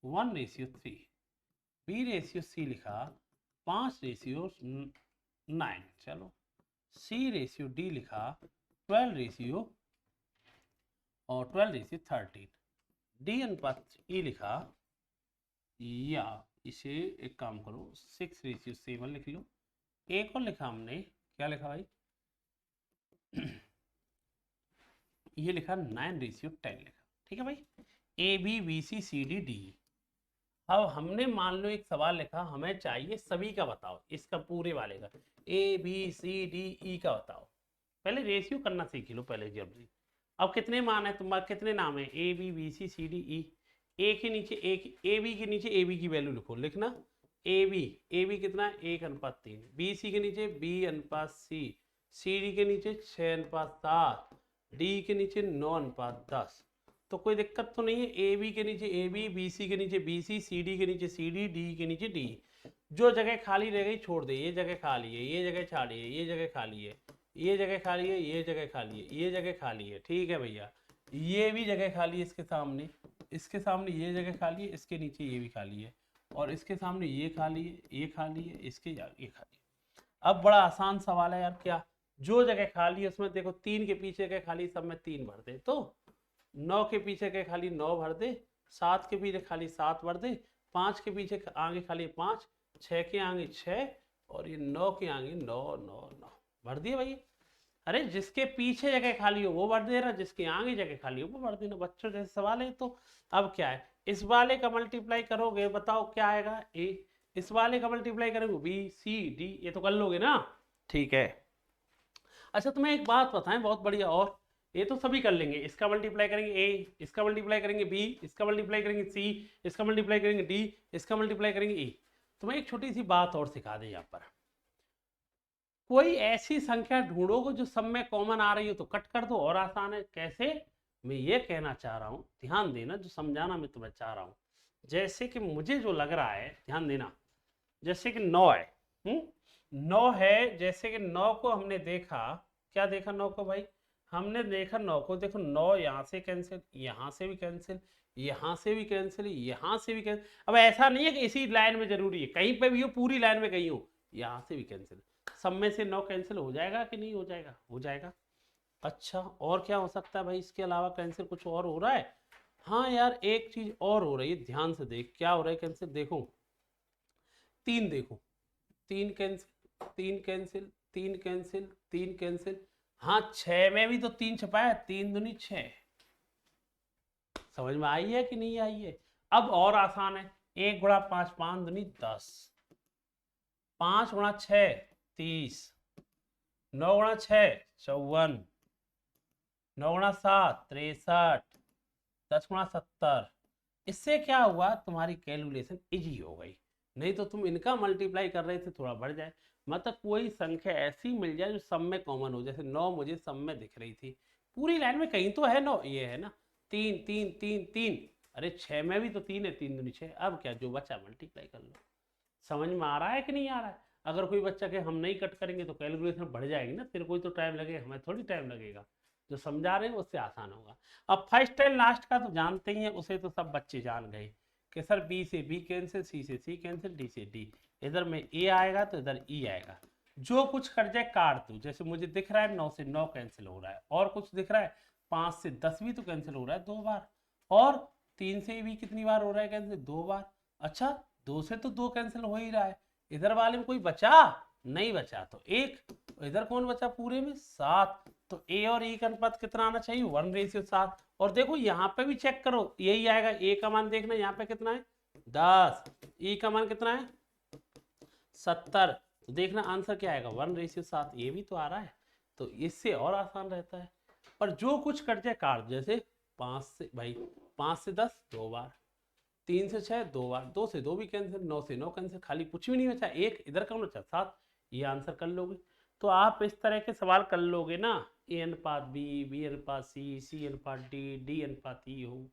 1:3, B/C लिखा 5:9, चलो, C/D लिखा 12 और 12:13, डी अनुपात ई लिखा, या इसे एक काम करो 6:7 लिख लो। एक और लिखा हमने, क्या लिखा भाई ये लिखा 9:10 लिखा, ठीक है भाई, A B B C C D D. अब हमने मान लो एक सवाल लिखा, हमें चाहिए सभी का बताओ, इसका पूरे वाले का, ए बी सी डी ई का बताओ। पहले रेशियो करना सीख लो पहले जल्दी। अब कितने मान है तुम्हारे, कितने नाम है, ए बी सी डी ई, ए के नीचे ए बी के नीचे ए बी की वैल्यू लिखो, लिखना ए बी कितना 1:3, बी सी के नीचे B/C, सी डी के नीचे 6:7, डी के नीचे 9:10। तो कोई दिक्कत तो नहीं है, ए बी के नीचे ए बी सी के नीचे बी सी डी के नीचे सी डी के नीचे डी। जो जगह खाली रह गई छोड़ दे, ये जगह खाली है, ये जगह खाली है, ये जगह खाली है, ये जगह खाली है, ये जगह खाली है, ये जगह खाली है, ठीक है भैया। ये भी जगह खाली है इसके सामने, इसके सामने ये जगह खाली है, इसके नीचे ये भी खाली है, और इसके सामने ये खाली है, ये खाली है, इसके ये खाली है। अब बड़ा आसान सवाल है यार, क्या जो जगह खाली है उसमें देखो 3 के पीछे के खाली सब में 3 भर दे, तो 9 के पीछे के खाली 9 भर दे, 7 के पीछे खाली 7 भर दे, 5 के पीछे आगे खाली 5, 6 के आगे 6 और ये 9 के आगे 9 9 9 भर दिए भाई। अरे जिसके पीछे जगह खाली हो वो भर दे रहा, जिसके आगे जगह खाली हो वो भर देना। बच्चों जैसे सवाल है। तो अब क्या है, इस वाले का मल्टीप्लाई करोगे, बताओ क्या आएगा, ए। इस वाले का मल्टीप्लाई करोगे बी सी डी, ये तो कर लोगे ना, ठीक है। अच्छा तुम्हें एक बात बताएं बहुत बढ़िया, और ये तो सभी कर लेंगे, इसका मल्टीप्लाई करेंगे ए, इसका मल्टीप्लाई करेंगे बी, इसका मल्टीप्लाई करेंगे सी, इसका मल्टीप्लाई करेंगे डी, इसका मल्टीप्लाई करेंगे ए। तुम्हें एक छोटी सी बात और सिखा दें यहाँ पर, कोई ऐसी संख्या ढूंढोगे जो सब में कॉमन आ रही हो तो कट कर दो, और आसान है। कैसे, मैं ये कहना चाह रहा हूं, ध्यान देना, जो समझाना मैं तुम्हें चाह रहा हूं। जैसे कि मुझे जो लग रहा है, ध्यान देना, जैसे कि 9 है, 9 है, जैसे कि 9 को हमने देखा, क्या देखा 9 को भाई, हमने देखा 9 को, देखो 9 यहाँ से कैंसिल, यहाँ से भी कैंसिल, यहाँ से भी कैंसिल, यहाँ से भी कैंसिल। अब ऐसा नहीं है कि इसी लाइन में जरूरी है, कहीं पे भी हो, पूरी लाइन में कहीं हो, यहाँ से भी कैंसिल। सब में से 9 कैंसिल हो जाएगा कि नहीं हो जाएगा, हो जाएगा। अच्छा और क्या हो सकता है भाई, इसके अलावा कैंसिल कुछ और हो रहा है। हाँ यार एक चीज और हो रही है, ध्यान से देख, क्या हो रहा है कैंसिल, देखो 3, देखो 3 कैंसिल, 3 कैंसिल, 3 कैंसिल, 3 कैंसिल। हाँ 6 में भी तो 3 छपाया, 3 दूनी 6। समझ में आई है कि नहीं आई है। अब और आसान है, 1 गुणा 5, 5 दूनी 10, 5 गुणा 6 30, 9 गुणा 6 54, 9 गुणा 7 63, 10 गुणा 70। इससे क्या हुआ, तुम्हारी कैलकुलेशन इजी हो गई। नहीं तो तुम इनका मल्टीप्लाई कर रहे थे, थोड़ा बढ़ जाए। मतलब कोई संख्या ऐसी मिल जाए जो सब में कॉमन हो, जैसे 9 मुझे सब में दिख रही थी, पूरी लाइन में कहीं तो है 9, ये है ना, 3 3 3 3, अरे 6 में भी तो 3 है, 3 दूनी 6। अब क्या, जो बचा मल्टीप्लाई कर लो। समझ में आ रहा है कि नहीं आ रहा है। अगर कोई बच्चा के हम नहीं कट करेंगे तो कैलकुलेशन बढ़ जाएगी ना, तेरे को तो टाइम लगेगा, हमें थोड़ी टाइम लगेगा। जो समझा रहे हैं उससे आसान होगा। अब फर्स्ट एंड लास्ट का तो जानते ही हैं, उसे तो सब बच्चे जान गए कि सर बी से बी कैंसिल, सी से सी कैंसिल, डी से डी, इधर में ए आएगा तो इधर ई आएगा। जो कुछ कट जाए काट दो, जैसे मुझे दिख रहा है 9 से 9 कैंसिल हो रहा है, और कुछ दिख रहा है 5 से 10 भी तो कैंसिल हो रहा है 2 बार, और 3 से भी कितनी बार हो रहा है कैंसिल, 2 बार। अच्छा 2 से तो 2 कैंसिल हो ही रहा है, इधर वाले में कोई बचा नहीं, बचा तो 1, इधर कौन बचा पूरे में 7, तो ए और ई का अनुपात कितना आना चाहिए 1:7। और देखो यहाँ पे भी चेक करो, यही आएगा, ए का मान देखना यहाँ पे कितना है 10, ई का मान कितना है 70, तो देखना आंसर क्या आएगा 1:7। ये भी तो आ रहा है, तो इससे और आसान रहता है। पर जो कुछ कट जाए काट, जैसे 5 से भाई 5 से 10 2 बार, 3 से 6 2 बार, 2 से 2 भी कैंसिल, 9 से 9 कैंसिल, खाली कुछ भी नहीं बचा, एक इधर का बचा 7। ये आंसर कर लोगे। तो आप इस तरह के सवाल कर लोगे ना, ए अनुपात बी, बी अनुपात सी, सी अनुपात डी, डी अनुपात ई हो,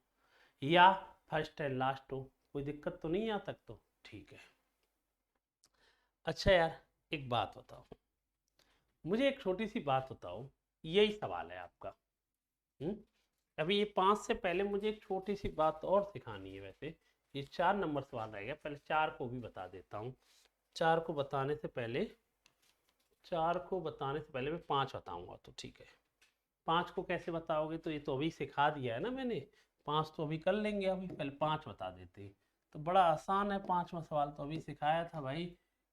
या फर्स्ट एंड लास्ट हो, कोई दिक्कत तो नहीं यहाँ तक, तो ठीक है। अच्छा यार एक बात बताओ, मुझे एक छोटी सी बात बताओ, यही सवाल है आपका। अभी ये 5 से पहले मुझे एक छोटी सी बात और सिखानी है। वैसे ये 4 नंबर सवाल रहेगा, पहले 4 को भी बता देता हूँ। 4 को बताने से पहले, 4 को बताने से पहले मैं 5 बताऊंगा, तो ठीक है। 5 को कैसे बताओगे, तो ये तो अभी सिखा दिया है ना मैंने, 5 तो अभी कर लेंगे, अभी पहले 5 बता देते हैं। तो बड़ा आसान है, 5वां सवाल तो अभी सिखाया था भाई।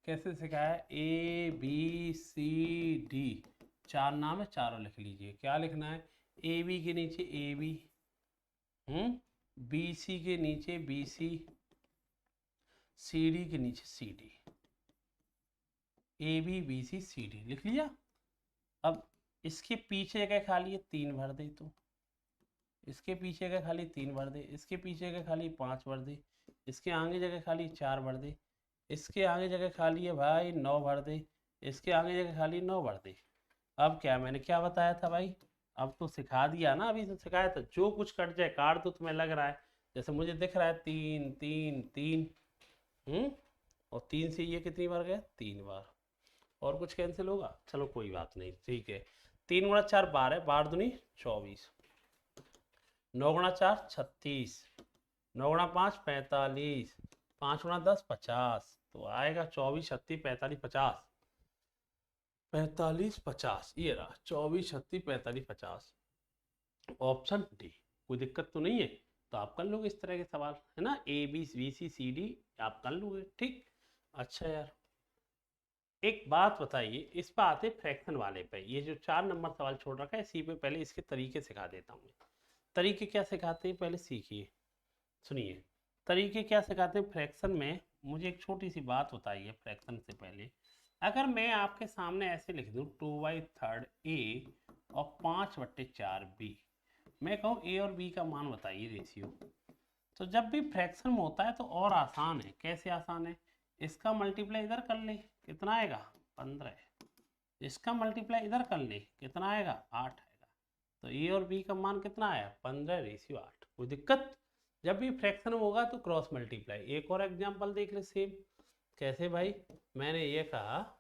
कैसे सिखाया, ए बी सी डी, 4 नाम है, चारों लिख लीजिए। क्या लिखना है, ए बी के नीचे ए बी, बी सी के नीचे बी सी, सी डी के नीचे C D, A B B C C D लिख लिया। अब इसके पीछे जगह खाली है 3 भर दे, तो इसके पीछे का खाली 3 भर दे, इसके पीछे का खाली 5 भर दे, इसके आगे जगह खाली 4 भर दे, इसके आगे जगह खाली है भाई 9 भर दे, इसके आगे जगह खाली 9 भर दे। अब क्या मैंने क्या बताया था भाई, अब तो सिखा दिया ना, अभी तो सिखाया था, जो कुछ कट जाए काट दो। तुम्हें लग रहा है, जैसे मुझे दिख रहा है 3 3 3, और 3 से ये कितनी बार गया 3 बार, और कुछ कैंसिल होगा, चलो कोई बात नहीं, ठीक है। 3 गुणा 4 12, 12 दूनी 24, 9 गुणा 4 36, 9 गुणा 5 45, 5 गुणा 10 50, तो आएगा 24 36 45 50, 45 50, ये रहा 24 36 45 50, ऑप्शन डी। कोई दिक्कत तो नहीं है? तो आप कर लोगे इस तरह के सवाल, है ना, A B C C D आप कर लोगे, ठीक। अच्छा यार, एक बात बताइए, इस पर आते फ्रैक्शन वाले पे, ये जो 4 नंबर सवाल छोड़ रखा है इसी पे पहले इसके तरीके सिखा देता हूँ। तरीके क्या सिखाते हैं पहले सीखिए, सुनिए। तरीके क्या सिखाते हैं फ्रैक्शन में, मुझे एक छोटी सी बात बताइए फ्रैक्शन से पहले। अगर मैं आपके सामने ऐसे लिख दूँ 2/3 ए और 5/4 बी, मैं कहूँ ए और बी का मान बताइए रेशियो, तो जब भी फ्रैक्शन में होता है तो और आसान है। कैसे आसान है? इसका मल्टीप्लाई इधर कर ले, कितना आएगा 15, इसका मल्टीप्लाई इधर कर ले, कितना आएगा 8 आएगा। तो ए और बी का मान कितना आया 15:8। कोई दिक्कत? जब भी फ्रैक्शन होगा तो क्रॉस मल्टीप्लाई। एक और एग्जांपल देख ले सेम। कैसे भाई? मैंने ये कहा,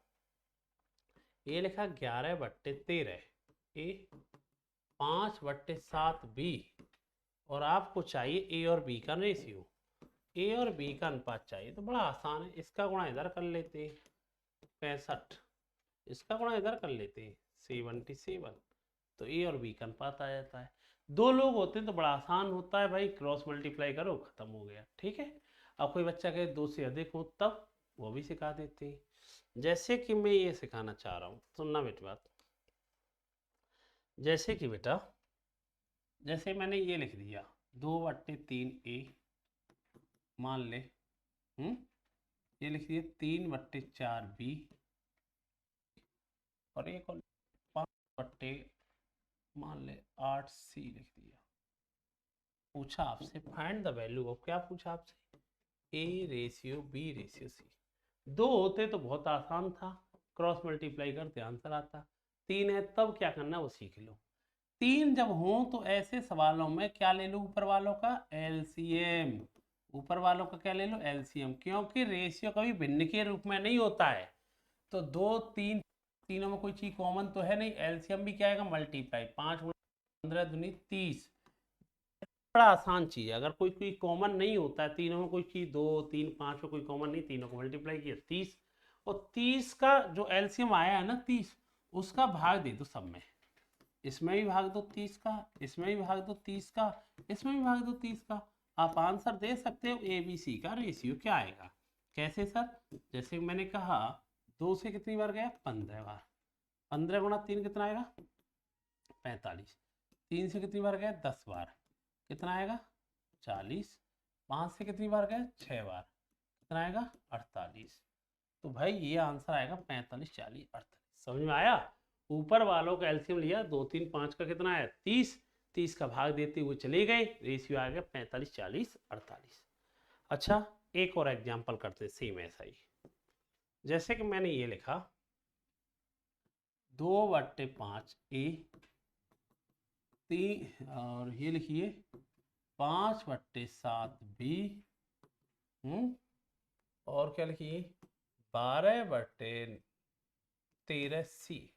ये लिखा 11/13 ए, 5/7 बी, और आपको चाहिए ए और बी का रेशियो, ए और बी का अनुपात चाहिए। तो बड़ा आसान है, इसका गुणा इधर कर लेते हैं 65, इसका गुणा इधर कर लेते हैं 77, तो ए और बी का अनुपात आ जाता है। दो लोग होते हैं तो बड़ा आसान होता है भाई, क्रॉस मल्टीप्लाई करो खत्म हो गया, ठीक है। अब कोई बच्चा कहे 2 से अधिक हो तब, वो भी सिखा देते हैं। जैसे कि मैं ये सिखाना चाह रहा हूँ, सुनना बेटा बात। जैसे कि बेटा, जैसे मैंने ये लिख दिया 2/3 ए, मान ले, ये लिख दिया 3/4 बी, और एक और 5 मान ले 8 सी लिख दिया। पूछा आपसे फाइंड द वैल्यू ऑफ, क्या पूछा आपसे? A ratio B ratio C. दो होते तो बहुत आसान था, क्रॉस मल्टीप्लाई करते आंसर आता। 3 है तब क्या करना वो सीख लो। 3 जब हो तो ऐसे सवालों में क्या ले लो, ऊपर वालों का एलसीएम। ऊपर वालों का क्या ले लो, एलसीएम, क्योंकि रेशियो कभी भिन्न के रूप में नहीं होता है। तो 2 3, तीनों में कोई चीज कॉमन तो है नहीं, एलसीएम भी क्या आएगा मल्टीप्लाई, 5 15 दूनी 30। बड़ा आसान चीज है, अगर कोई कोई कॉमन नहीं होता है तीनों में, कोई चीज 2 3 5 में कोई कॉमन नहीं, तीनों को मल्टीप्लाई किया 30, और 30 का जो एलसीएम आया है ना 30, उसका भाग दे दो सब में। इसमें भी भाग दो 30 का, इसमें भी भाग दो 30 का, इसमें भी भाग दो 30 का। आप आंसर दे सकते हो ए बी सी का रेशियो क्या आएगा। कैसे सर? जैसे मैंने कहा 2 से कितनी बार गया 15 बार, 15 गुणा 3 कितना आएगा 45, 3 से कितनी बार गया 10 बार, कितना आएगा 40, 5 से कितनी बार गया 6 बार, कितना आएगा 48। तो भाई ये आंसर आएगा 45 40 48। समझ में आया? ऊपर वालों का एलसीएम लिया, 2 3 5 का कितना आया 30, 30 का भाग देते हुए चले गए, रेशियो आ गया 45 40 48। अच्छा, एक और एग्जांपल करते हैं सेम ऐसा ही। जैसे कि मैंने ये लिखा 2/5 ए, और ये लिखिए 5/7 बी, और क्या लिखिए 12/13 सी।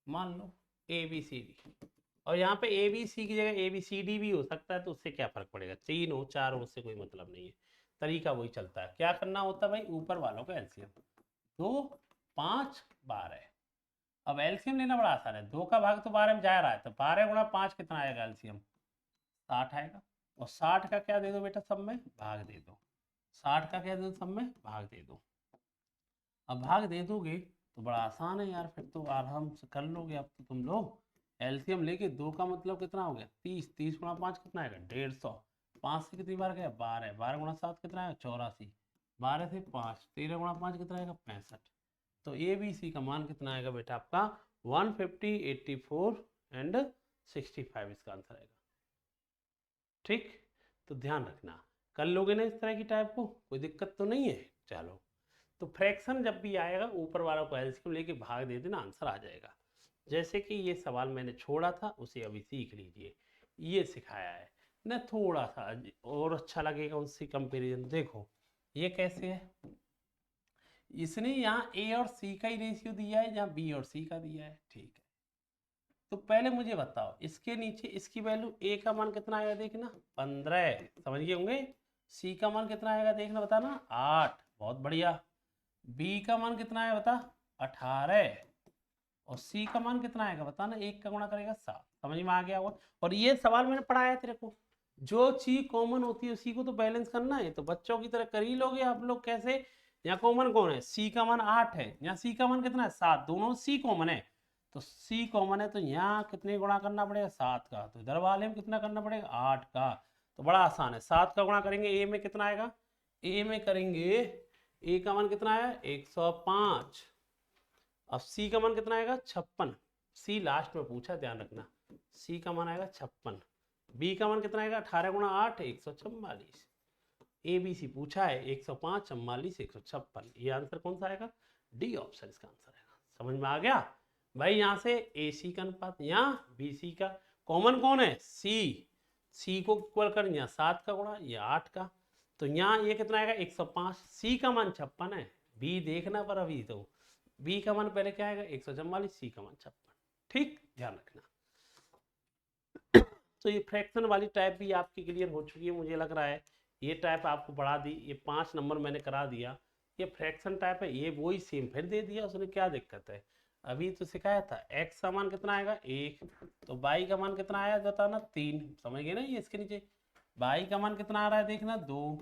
मान लो ए बी सी डी, और यहाँ पे ए बी सी की जगह ए बी सी डी भी हो सकता है, तो उससे क्या फर्क पड़ेगा, 3 हो 4 हो उससे कोई मतलब नहीं है, तरीका वही चलता है। क्या करना होता है भाई, ऊपर वालों का एलसीएम, 2 5 12। अब एलसीएम लेना बड़ा आसान है, 2 का भाग तो 12 में जा रहा है, तो 12 गुणा 5 कितना आएगा एलसीएम 60 आएगा, और 60 का क्या दे दो बेटा सब में भाग दे दो, 60 का क्या दे दो सब में भाग दे दो। अब भाग दे दोगे तो बड़ा आसान है यार, फिर तो आराम से कर लोगे। अब तो तुम लोग एलसीएम लेके 2 का मतलब कितना हो गया 30, 30 गुणा 5 कितना आएगा 150, 5 से कितनी बार गया 12, 12 गुणा 7 कितना आएगा 84, 12 से 5, 13 गुणा 5 कितना आएगा 65। तो ए बी सी का मान कितना आएगा बेटा आपका 150 84 एंड 65 इसका आंसर आएगा, ठीक। तो ध्यान रखना, कर लोगे ना इस तरह की टाइप को, कोई दिक्कत तो नहीं है। चलो, तो फ्रैक्शन जब भी आएगा ऊपर वाला को एलसीएम लेके भाग दे देना, आंसर आ जाएगा। जैसे कि ये सवाल मैंने छोड़ा था उसे अभी सीख लीजिए, ये सिखाया है ना, थोड़ा सा और अच्छा लगेगा उससे कंपेरिजन। देखो ये कैसे है, इसने यहाँ ए और सी का ही रेशियो दिया है, यहाँ बी और सी का दिया है, ठीक है। तो पहले मुझे बताओ इसके नीचे इसकी वैल्यू ए का मान कितना आएगा, देखना 15, समझ गए होंगे, सी का मान कितना आएगा देखना, बताना 8, बहुत बढ़िया। बी का मान कितना है बता, 18। और सी का मान कितना आएगा बताना, 1 का गुणा करेगा 7। समझ में आ गया होगा। और ये सवाल मैंने पढ़ाया तेरे को, जो चीज कॉमन होती है उसी को तो बैलेंस करना है। तो बच्चों की तरह कर ही लोगे आप लोग। कैसे, यहाँ कॉमन कौन है, सी का मान 8 है, यहाँ सी का मान कितना है 7, दोनों सी कॉमन है। तो सी कॉमन है तो यहाँ कितने गुणा करना पड़ेगा, 7 का। तो इधर वाले में कितना करना पड़ेगा, 8 का। तो बड़ा आसान है, 7 का गुणा करेंगे ए में कितना आएगा, ए में करेंगे, ए का मान कितना है 105। अब सी का मान कितना आएगा 56, सी लास्ट में पूछा ध्यान रखना, सी का मान आएगा 56। बी का मान कितना आएगा 18 गुणा 8 144। ए बी सी पूछा है 105 44 156, ये आंसर कौन सा आएगा, डी ऑप्शन इसका आंसर आएगा। समझ में आ गया भाई। यहाँ से ए सी का अनुपात, यहाँ बी सी का, कॉमन कौन है सी, सी को इक्वल कर, यहाँ 7 का गुणा, ये 8 का। तो यहाँ ये कितना आएगा 105, सी का मान 56 है, बी देखना पर अभी तो बी का मान पहले क्या आएगा 144, सी का मान 56। ठीक, ध्यान रखना। तो ये फ्रैक्शन वाली टाइप भी आपकी क्लियर हो चुकी है मुझे लग रहा है। ये टाइप आपको बढ़ा दी, ये 5 नंबर मैंने करा दिया। ये फ्रैक्शन टाइप है, ये वही सेम फिर दे दिया उसने, क्या दिक्कत है। अभी तो सिखाया था x का मान कितना आएगा 1, तो y का मान कितना आया बताना 3। समझ गए ना, ये इसके नीचे y का मान कितना आ रहा है देखना 2,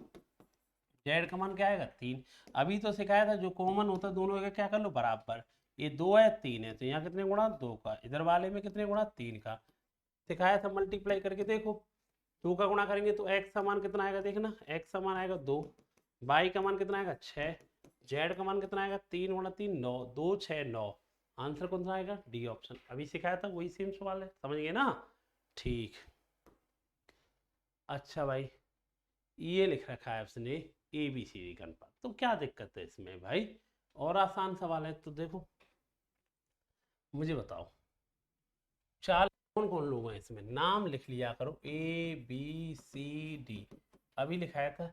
z का मान क्या आएगा 3। अभी तो सिखाया था जो कॉमन होता है दोनों का क्या कर लो बराबर, ये 2 है 3 है, तो यहाँ कितने गुणा 2 का, इधर वाले में कितने गुणा 3 का। सिखाया था मल्टीप्लाई करके देखो, 2 का गुणा करेंगे तो x का मान कितना आएगा देखना, x का मान आएगा 2, y का मान कितना आएगा 6, z का मान कितना आएगा 3 गुणा 3 9, 2 6 9। आंसर कौन सा आएगा, डी ऑप्शन। अभी सिखाया था वही सेम सवाल है, समझ गए ना। ठीक, अच्छा भाई, ये लिख रखा है उसने ए बी सी डी का अनुपात, तो क्या दिक्कत है इसमें भाई, और आसान सवाल है। तो देखो मुझे बताओ, चाल कौन कौन लोग हैं इसमें, नाम लिख लिया करो, ए बी सी डी। अभी लिखाया था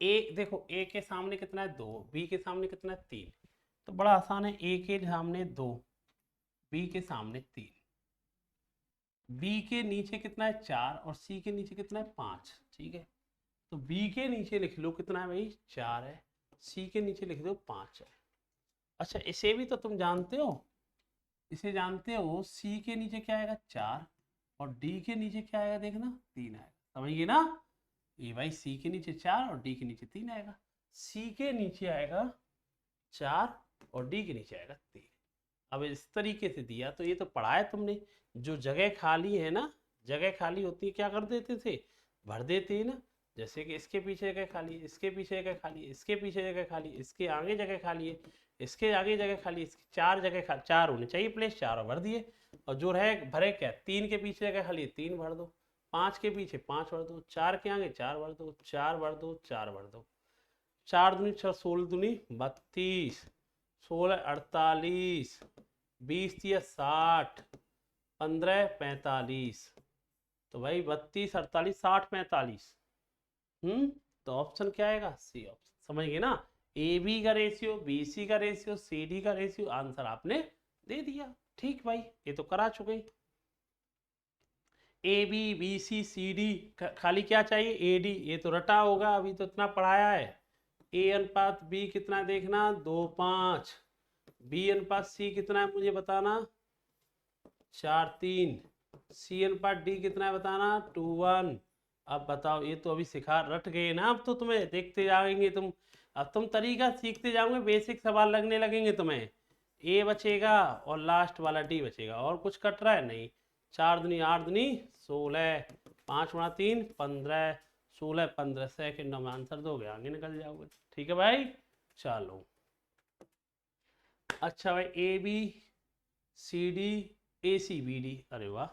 ए, देखो ए के सामने कितना है 2, बी के सामने कितना है 3, तो बड़ा आसान है, ए के सामने 2, बी के सामने 3, बी के नीचे कितना है 4 और सी के नीचे कितना है 5। ठीक है, तो बी के नीचे लिख लो कितना है भाई 4 है, सी के नीचे लिख दो 5 है। अच्छा इसे भी तो तुम जानते हो, इसे जानते हो, सी के नीचे क्या आएगा 4 और डी के नीचे क्या आएगा देखना 3 आएगा। समझिए ना, ये भाई सी के नीचे 4 और डी के नीचे 3 आएगा, सी के नीचे आएगा 4 और डी के नीचे आएगा 3। अब इस तरीके से दिया तो ये तो पढ़ा है तुमने, जो जगह खाली है ना, जगह खाली होती है क्या कर देते थे, भर देते हैं ना। जैसे कि इसके पीछे जगह खाली, इसके पीछे जगह खाली, इसके पीछे जगह खाली, इसके आगे जगह खाली है, इसके आगे जगह खाली, इसकी 4 जगह खाली, 4 होने चाहिए प्लेस, 4 भर दिए। और जो रहे भरे क्या, 3 के पीछे जगह खाली है 3 भर दो, 5 के पीछे 5 भर दो, 4 के आगे 4 भर दो, 4 भर दो, 4 भर दो। 4 दूनी 6 16 दूनी 32, 16 48, 20 या 60, 15 45। तो भाई 32 48 60 45। तो ऑप्शन क्या आएगा, सी ऑप्शन। समझ गए ना, ए बी का रेशियो, बी सी का रेशियो, सी डी का रेशियो, आंसर आपने दे दिया। ठीक भाई, ये तो करा चुके। A B B C C D, खाली क्या चाहिए ए डी, ये तो रटा होगा, अभी तो इतना पढ़ाया है। ए अनुपात बी कितना देखना 2:5, बी अनुपात सी कितना है मुझे बताना 4:3, सी अनुपात डी कितना है बताना 2:1। अब बताओ, ये तो अभी सिखा रट गए ना, अब तो तुम्हें देखते जाएंगे तुम, अब तुम तरीका सीखते जाओगे, बेसिक सवाल लगने लगेंगे तुम्हें। ए बचेगा और लास्ट वाला डी बचेगा, और कुछ कट रहा है नहीं। 4 दूनी 8 दूनी 16, 5 गुणा 3 15, 16 15 सेकंड में आंसर दोगे, आगे निकल जाओगे। ठीक है भाई, चलो। अच्छा भाई, A B C D, A C B D, अरे वाह,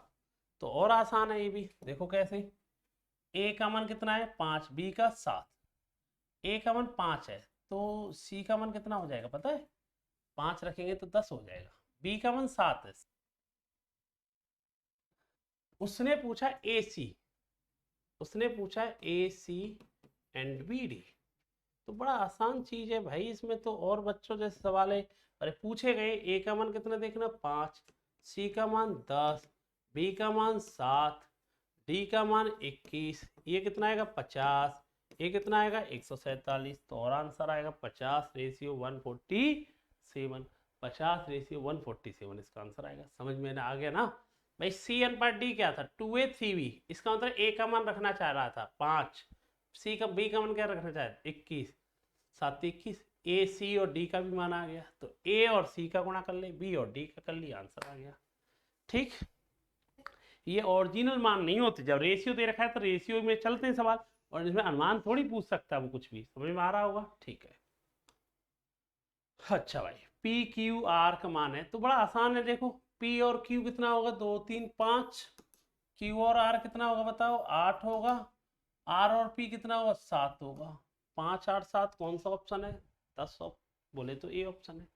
तो और आसान है ये भी। देखो कैसे, ए का मान कितना है 5, बी का 7, ए का मान 5 है, तो सी का मान कितना हो जाएगा पता है, 5 रखेंगे तो 10 हो जाएगा। बी का मान 7 है, उसने पूछा ए सी, उसने पूछा ए सी एंड बी डी, तो बड़ा आसान चीज है भाई, इसमें तो और बच्चों जैसे सवाल है। अरे पूछे गए, ए का मान कितना देखना 5, सी का मान 10, बी का मान 7, डी का मान 21, ये कितना आएगा 50, ए कितना आएगा 147, तो और आंसर आएगा 50:147, 50:147 इसका आंसर आएगा। समझ में आ गया ना भाई। सी अनुपात डी क्या था 2a 3b, इसका मतलब ए का मान रखना चाह रहा था 5, सी का बी का मान क्या रखना चाह 21, 7 21, ए सी और डी का भी मान आ गया, तो ए और सी का गुणा कर ले, बी और डी का कर लिया, आंसर आ गया। ठीक, ये ओरिजिनल मान नहीं होते, जब रेशियो दे रखा है तो रेशियो में चलते हैं सवाल, और इसमें अनुमान थोड़ी पूछ सकता है वो कुछ भी। समझ में आ रहा होगा, ठीक है। अच्छा भाई, पी क्यू आर का मान है तो बड़ा आसान है, देखो पी और क्यू कितना होगा 2 3 5, क्यू और आर कितना होगा बताओ 8 होगा, आर और पी कितना होगा 7 होगा। 5 8 7 कौन सा ऑप्शन है 10 बोले तो ए ऑप्शन है,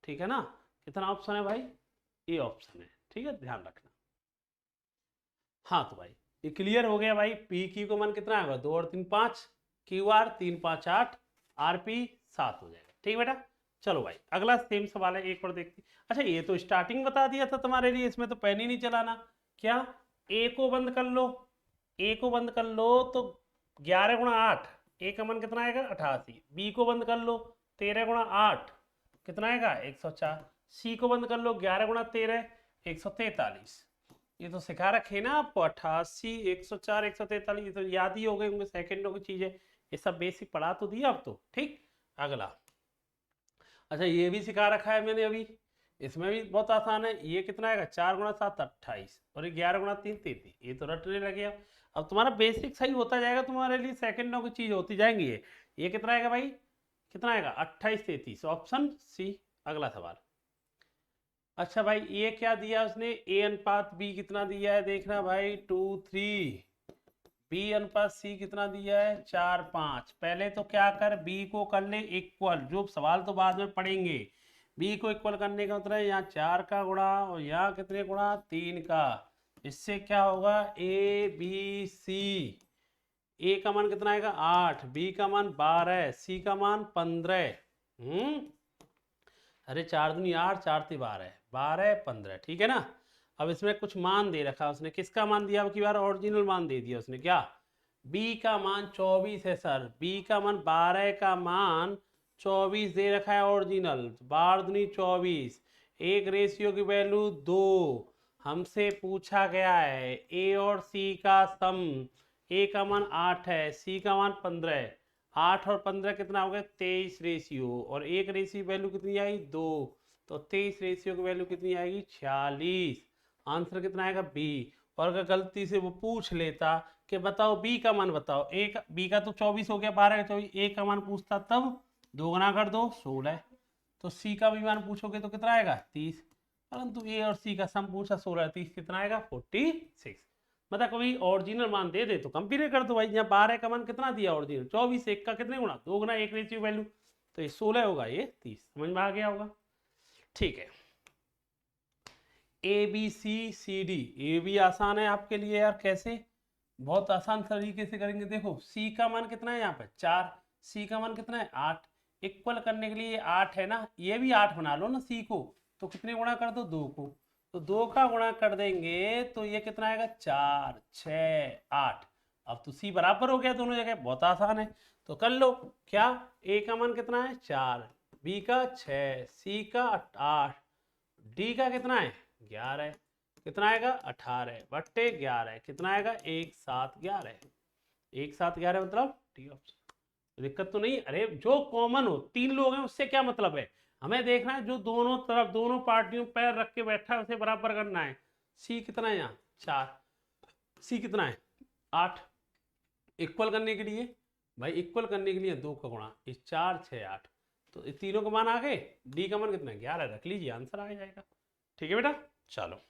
ठीक है ना। कितना ऑप्शन है भाई, ए ऑप्शन है, ठीक है, ध्यान रखना। हाँ तो भाई ये क्लियर हो गया भाई, पी क्यू का मान कितना होगा 2 और 3 5, क्यू आर 3 5 8, आर पी 7 हो जाएगा। ठीक बेटा, चलो भाई अगला सेम सवाल है, एक और देखते। अच्छा ये तो स्टार्टिंग बता दिया था तुम्हारे लिए, इसमें तो पेन ही नहीं चलाना। क्या, ए को बंद कर लो, ए को बंद कर लो तो 11 गुणा 8, ए का मान कितना आएगा 88, बी को बंद कर लो 13 गुणा 8 कितना आएगा 104, सी को बंद कर लो 11 गुणा 13 143। ये तो सिखा रखे ना आपको 88 104 143, ये तो याद ही हो गए होंगे, सेकंडों की चीजें, ये सब बेसिक पढ़ा तो दिया अब तो। ठीक, अगला। अच्छा ये भी सिखा रखा है मैंने अभी, इसमें भी बहुत आसान है। ये कितना आएगा 4 गुणा 7 28 और 11 गुणा 3 33, ये तो रटने लगे। अब तुम्हारा बेसिक सही होता जाएगा, तुम्हारे लिए सेकंडों की चीज होती जाएंगी। ये कितना आएगा भाई, कितना आएगा 28 33, ऑप्शन सी। अगला सवाल। अच्छा भाई ये क्या दिया उसने, ए अनुपात बी कितना दिया है देखना भाई 2 3, बी अनुपात सी कितना दिया है 4 5। पहले तो क्या कर, बी को कर ले इक्वल, जो सवाल तो बाद में पढ़ेंगे। बी को इक्वल करने का मतलब यहाँ 4 का गुणा और यहाँ कितने गुणा 3 का, इससे क्या होगा ए बी सी। ए का मान कितना आएगा 8, बी का मान 12, सी का मान 15। अरे 4 दूनी 8 4 ती 12 12 15, ठीक है ना। अब इसमें कुछ मान दे रखा उसने, किसका मान दिया, अब की बार ओरिजिनल मान दे दिया उसने। क्या, b का मान 24 है सर, b का मान 12 का मान 24 दे रखा है ओरिजिनल, 12 दूनी 24, एक रेशियो की वैल्यू 2। हमसे पूछा गया है a और c का सम, a का मान 8 है, c का मान 15 है, 8 और 15 कितना हो गया 23 रेशियो, और एक रेशियो वैल्यू कितनी आएगी 2, तो 23 रेशियो की वैल्यू कितनी आएगी 46। आंसर कितना आएगा बी। और अगर गलती से वो पूछ लेता कि बताओ बी का मान बताओ, ए का, बी का तो 24 हो गया 12 का 24, ए का मान पूछता तब 2 गुना कर दो 16, तो सी का भी मान पूछोगे तो कितना आएगा 30, परंतु ए और सी का सम पूछा 16 30 कितना आएगा 46। मतलब कभी ओरिजिनल मान दे दे तो कंपेयर कर दो भाई, यहाँ 12 का मान कितना दिया ओरिजिनल 24, एक का कितने गुना 2 गुना, एक रेशियो वैल्यू, तो ये 16 होगा ये 30। समझ में आ गया होगा, ठीक है। ए बी सी सी डी, ये भी आसान है आपके लिए यार, कैसे, बहुत आसान तरीके से करेंगे। देखो सी का मान कितना है यहाँ पे 4, सी का मान कितना है 8, इक्वल करने के लिए 8 है ना, ये भी 8 बना लो ना सी को, तो कितने गुणा कर दो 2 को, तो 2 का गुणा कर देंगे तो ये कितना आएगा 4 6 8। अब तो सी बराबर हो गया दोनों जगह, बहुत आसान है, तो कर लो। क्या, ए का मान कितना है 4, बी का 6, सी का 8, डी का कितना है 11, कितना आएगा 18 बट्टे 11, कितना आएगा 1 7 11, 1 7 11 मतलब डी ऑप्शन। दिक्कत तो नहीं, अरे जो कॉमन हो, 3 लोग हैं उससे क्या मतलब है, हमें देखना है जो दोनों तरफ दोनों पार्टियों पैर रख के बैठा है उसे बराबर करना है। सी कितना है यहाँ 4, सी कितना है 8, इक्वल करने के लिए भाई, इक्वल करने के लिए 2 का गुणा, इस 4 6 8, तो इस तीनों का मान आ गए, डी का मान कितना है 11, रख लीजिए आंसर आ जाएगा। ठीक है बेटा, चलो।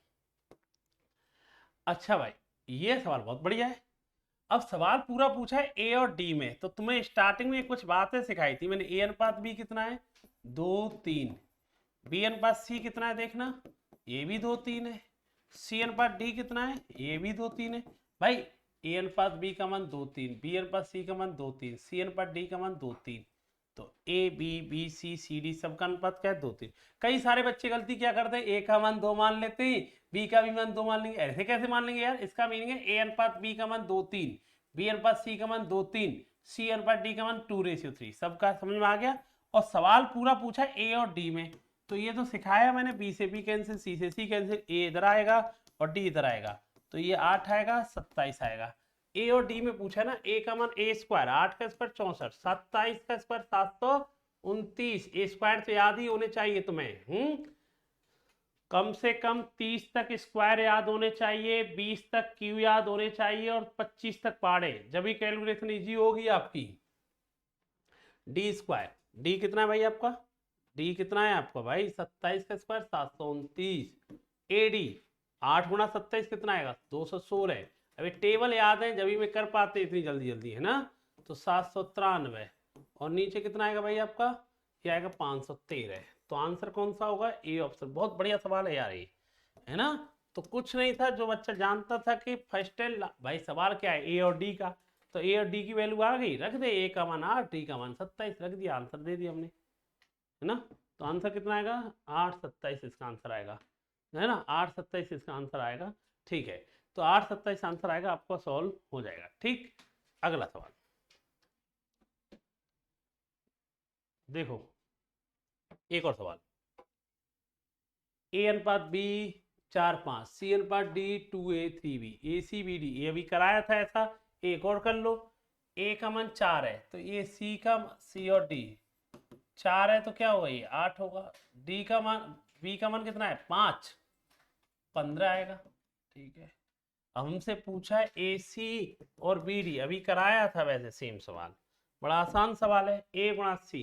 अच्छा भाई ये सवाल बहुत बढ़िया है। अब सवाल पूरा पूछा है ए और डी में, तो तुम्हें स्टार्टिंग में कुछ बातें सिखाई थी मैंने, ए अनुपात बी कितना है 2 3, बी अनुपात सी कितना है देखना, ये भी 2 3 है, सी अनुपात डी कितना है ये भी 2 3 है। भाई ए अनुपात बी का मान 2 3, बी अनुपात सी का मान 2 3, सी अनुपात डी का मान 2 3, तो A B B C C D सबका अनुपात क्या है 2 3। कई सारे बच्चे गलती क्या करते हैं, ए का मान 2 मान लेते हैं, बी का भी मान 2 मान लेंगे। ऐसे कैसे मान लेंगे यार, इसका मीनिंग है ए अनुपात बी का मान 2 3, बी अनुपात सी का मान 2 3, सी अनुपात डी का मान 2:3, सबका समझ में आ गया। और सवाल पूरा पूछा ए और डी में, तो ये तो सिखाया मैंने, बी से बी कैंसिल, सी से सी कैंसिल, ए इधर आएगा और डी इधर आएगा, तो ये 8 आएगा, 27 आएगा। ए और डी में पूछा ना, ए का मान ए स्क्वायर, 8 का स्क्वायर 64, 27 का स्क्वायर 729, ए स्क्वायर तो याद ही होने चाहिए तुम्हें। कम से कम 30 तक स्क्वायर याद होने चाहिए, 20 तक क्यू याद होने चाहिए और 25 तक पाड़े, जब भी कैलकुलेशन इजी होगी आपकी। डी स्क्वायर, डी कितना है भाई आपका, डी कितना है आपका भाई 27 का स्क्वायर 729। ए डी 8 गुणा 27 कितना आएगा 216। अभी टेबल याद है, जब भी मैं कर पाते इतनी जल्दी जल्दी, है ना। तो 793 और नीचे कितना आएगा भाई आपका, ये आएगा 513। तो आंसर कौन सा होगा, ए ऑप्शन। बहुत बढ़िया सवाल है यार ये, है ना। तो कुछ नहीं था, जो बच्चा जानता था कि फर्स्ट एंड भाई सवाल क्या है, ए और डी का, तो ए और डी की वैल्यू आ गई, रख दे, ए का मान 8, डी का मान 27, रख दिया, आंसर दे दिया हमने, है ना। तो आंसर कितना आएगा 827 इसका आंसर आएगा, है ना, 827 इसका आंसर आएगा। ठीक है, तो 827 आंसर आएगा, आपका सॉल्व हो जाएगा। ठीक, अगला सवाल देखो, एक और सवाल, ए अनुपात बी 4:5, सी अनुपात डी 2:3b, ए सी बी डी, ये अभी कराया था ऐसा, एक और कर लो। ए का मान 4 है, तो ये सी का, सी और डी 4 है तो क्या होगा, ये 8 होगा। डी का मान, बी का मान कितना है 5, 15 आएगा। ठीक है, अब हमसे पूछा है ए सी और बी डी, अभी कराया था वैसे सेम सवाल, बड़ा आसान सवाल है। ए गुणा सी,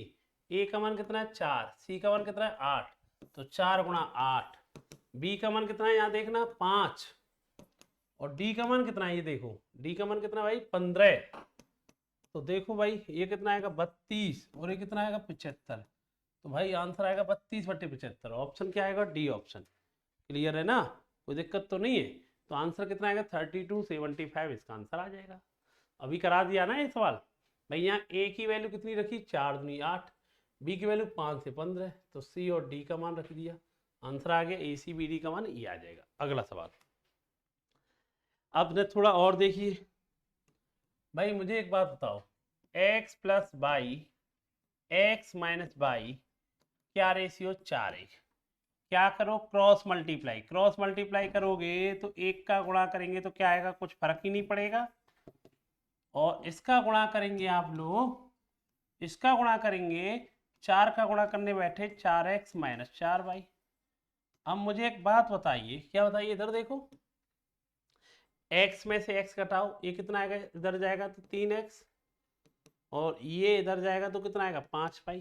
ए का मान कितना है 4, सी का मान कितना है 8, तो 4 गुणा 8। बी का मान कितना है यहाँ देखना 5, और डी का मान कितना है, ये देखो डी का मान कितना भाई 15, तो देखो भाई ये कितना आएगा 32 और ये कितना आएगा 75, तो भाई आंसर आएगा 32/75। ऑप्शन क्या आएगा, डी ऑप्शन। क्लियर है ना, कोई दिक्कत तो नहीं है। तो आंसर कितना आएगा 3275, इसका आंसर आ जाएगा। अभी करा दिया ना ये सवाल भाई, यहाँ ए की वैल्यू कितनी रखी 4 दूनी 8, बी की वैल्यू 5 से 15, तो सी और डी का मान रख दिया, आंसर आ गया ए सी बी डी का मान ये आ जाएगा। अगला सवाल, अब ने थोड़ा और देखिए भाई, मुझे एक बात बताओ, x plus by, x minus by, क्या रेशियो 4:1। क्या करो, क्रॉस मल्टीप्लाई, क्रॉस मल्टीप्लाई करोगे तो एक का गुणा करेंगे तो क्या आएगा, कुछ फर्क ही नहीं पड़ेगा। और इसका गुणा करेंगे आप लोग, इसका गुणा करेंगे, 4 का गुणा करने बैठे 4x माइनस 4y। अब मुझे एक बात बताइए, क्या बताइए, इधर देखो, x में से x घटाओ, ये कितना आएगा, इधर जाएगा तो 3x, और ये इधर जाएगा तो कितना आएगा 5y।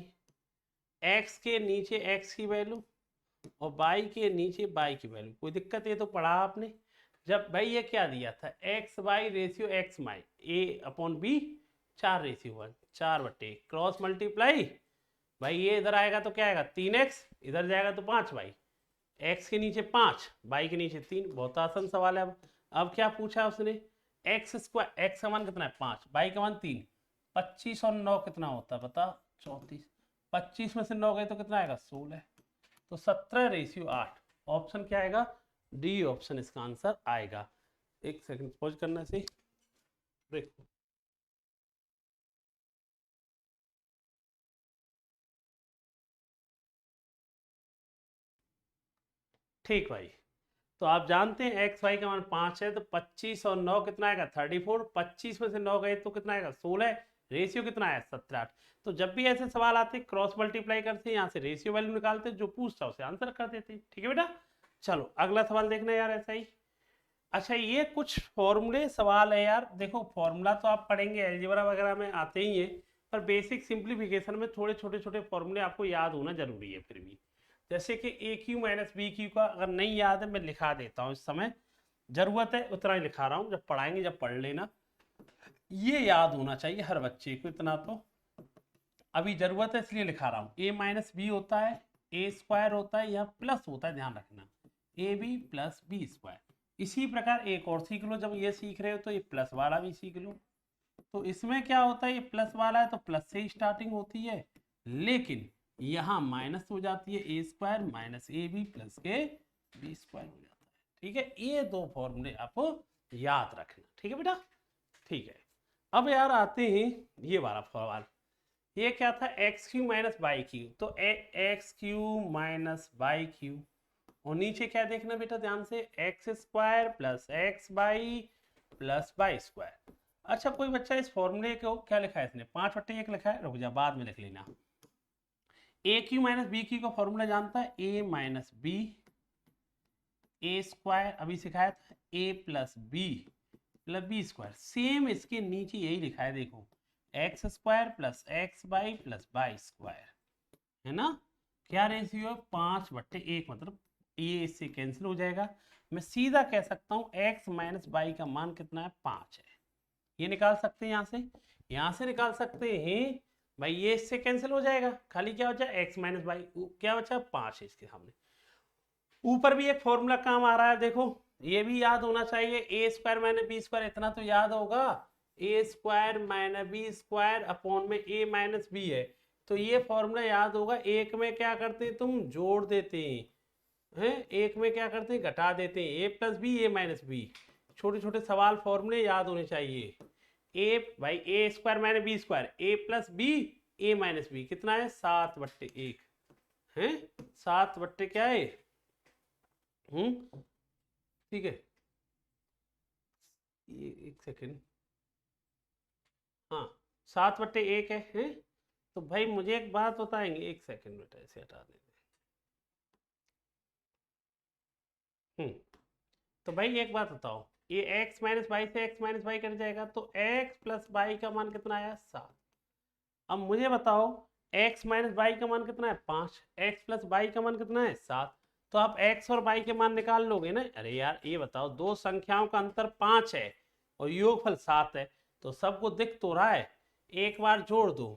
x के नीचे x की वैल्यू और y के नीचे y की वैल्यू, कोई दिक्कत, ये तो पढ़ा आपने। जब भाई ये क्या दिया था, एक्स वाई रेशियो एक्स माई, ए अपॉन बी 4:1, 4/, क्रॉस मल्टीप्लाई, भाई ये इधर आएगा तो क्या आएगा 3x, इधर जाएगा तो 5y, x के नीचे 5, y के नीचे 3। बहुत आसान सवाल है। अब क्या पूछा उसने, एक्स स्क्वायर, एक्स का मान कितना है 5, y का मान 3, 25 और 9 कितना होता है बता, 34, 25 में से 9 गए तो कितना आएगा 16, तो 17:8। ऑप्शन क्या आएगा, डी ऑप्शन इसका आंसर आएगा। एक सेकंड पॉज करना से ब्रेक। ठीक भाई, तो आप जानते हैं एक्स वाई का मान 5 है, तो 25 और 9 कितना आएगा 34, 25 में से 9 गए तो कितना आएगा 16, रेशियो कितना आया 17:8। तो जब भी ऐसे सवाल आते क्रॉस मल्टीप्लाई करते हैं, यहाँ से रेशियो वैल्यू निकालते, जो पूछता उसे आंसर कर देते। ठीक है बेटा, चलो अगला सवाल देखना यार, ऐसा ही। अच्छा, ये कुछ फॉर्मूले सवाल है यार, देखो फॉर्मूला तो आप पढ़ेंगे अलजेब्रा वगैरह में आते ही है, पर बेसिक सिंप्लीफिकेशन में थोड़े छोटे छोटे फॉर्मूले आपको याद होना जरूरी है। फिर भी जैसे कि ए क्यू माइनस बी क्यू का अगर नहीं याद है, मैं लिखा देता हूँ, इस समय जरूरत है उतना ही लिखा रहा हूँ, जब पढ़ाएंगे जब पढ़ लेना। ये याद होना चाहिए हर बच्चे को, इतना तो अभी जरूरत है इसलिए लिखा रहा हूँ। ए माइनस बी होता है, ए स्क्वायर होता है, यहाँ प्लस होता है, ध्यान रखना, A B plus B square. इसी प्रकार एक और सीख लो, जब ये सीख रहे हो तो ये प्लस वाला भी सीख लो। तो इसमें क्या होता है, ये प्लस वाला है तो प्लस से ही स्टार्टिंग होती है, लेकिन यहाँ माइनस हो जाती है, A square minus A B plus के बी स्क्वायर हो जाता है। ठीक है, ये दो फॉर्मूले आपको याद रखना। ठीक है बेटा, ठीक है। अब यार आते हैं ये वाला सवाल, ये क्या था, X cube minus Y cube, तो X cube minus Y cube, और नीचे क्या देखना बेटा ध्यान से, X square plus X Y plus Y square. अच्छा कोई बच्चा इस फॉर्मूले को क्या लिखा है इसने, 5/1 लिखा है, रुक जा बाद में लिख लेना। ए क्यू माइनस बी क्यू का फॉर्मूला जानता है, ए माइनस बी ए स्क्वायर, अभी सिखाया था, ए प्लस बी स्क्वायर, सेम इसके नीचे यही लिखा है देखो, x square plus X Y plus Y square, है ना। क्या रेशियो है, 5/1, मतलब ये इससे कैंसिल हो जाएगा। मैं सीधा कह सकता हूँ एक्स माइनस बाई का मान कितना है, 5 है। ये निकाल सकते हैं यहाँ से निकाल सकते हैं भाई, ये इससे कैंसिल हो जाएगा, खाली क्या बचा, एक्स माइनस बाई, क्या बचा, 5 है इसके सामने। ऊपर भी एक फॉर्मूला काम आ रहा है देखो, ये भी याद होना चाहिए, A square minus B square, इतना तो याद होगा, A square minus B square upon में ए माइनस बी है, तो ये फॉर्मूला याद होगा। एक में क्या करते हैं तुम, जोड़ देते हैं, एक में क्या करते हैं, घटा देते हैं, ए प्लस बी ए माइनस बी, छोटे छोटे सवाल फॉर्मूले याद होने चाहिए। ए भाई ए स्क्वायर माइनस बी स्क्वायर, ए प्लस बी ए माइनस बी, कितना है, 7/1 है, 7 क्या है, ठीक है, ये एक सेकेंड, हाँ 7/1 है। तो भाई मुझे एक बात बताएंगे, एक सेकेंड बेटा ऐसे हटा देते, तो भाई एक बात बताओ, ये x माइनस बाई से x माइनस बाई कट जाएगा, तो x प्लस बाई का मान कितना आया, 7। अब मुझे बताओ x माइनस बाई का मान कितना है, 5, x प्लस बाई का मान कितना है, 7, तो आप x और y के मान निकाल लोगे ना। अरे यार ये बताओ, दो संख्याओं का अंतर 5 है और योगफल 7 है, तो सबको दिख तो रहा है, एक बार जोड़ दो,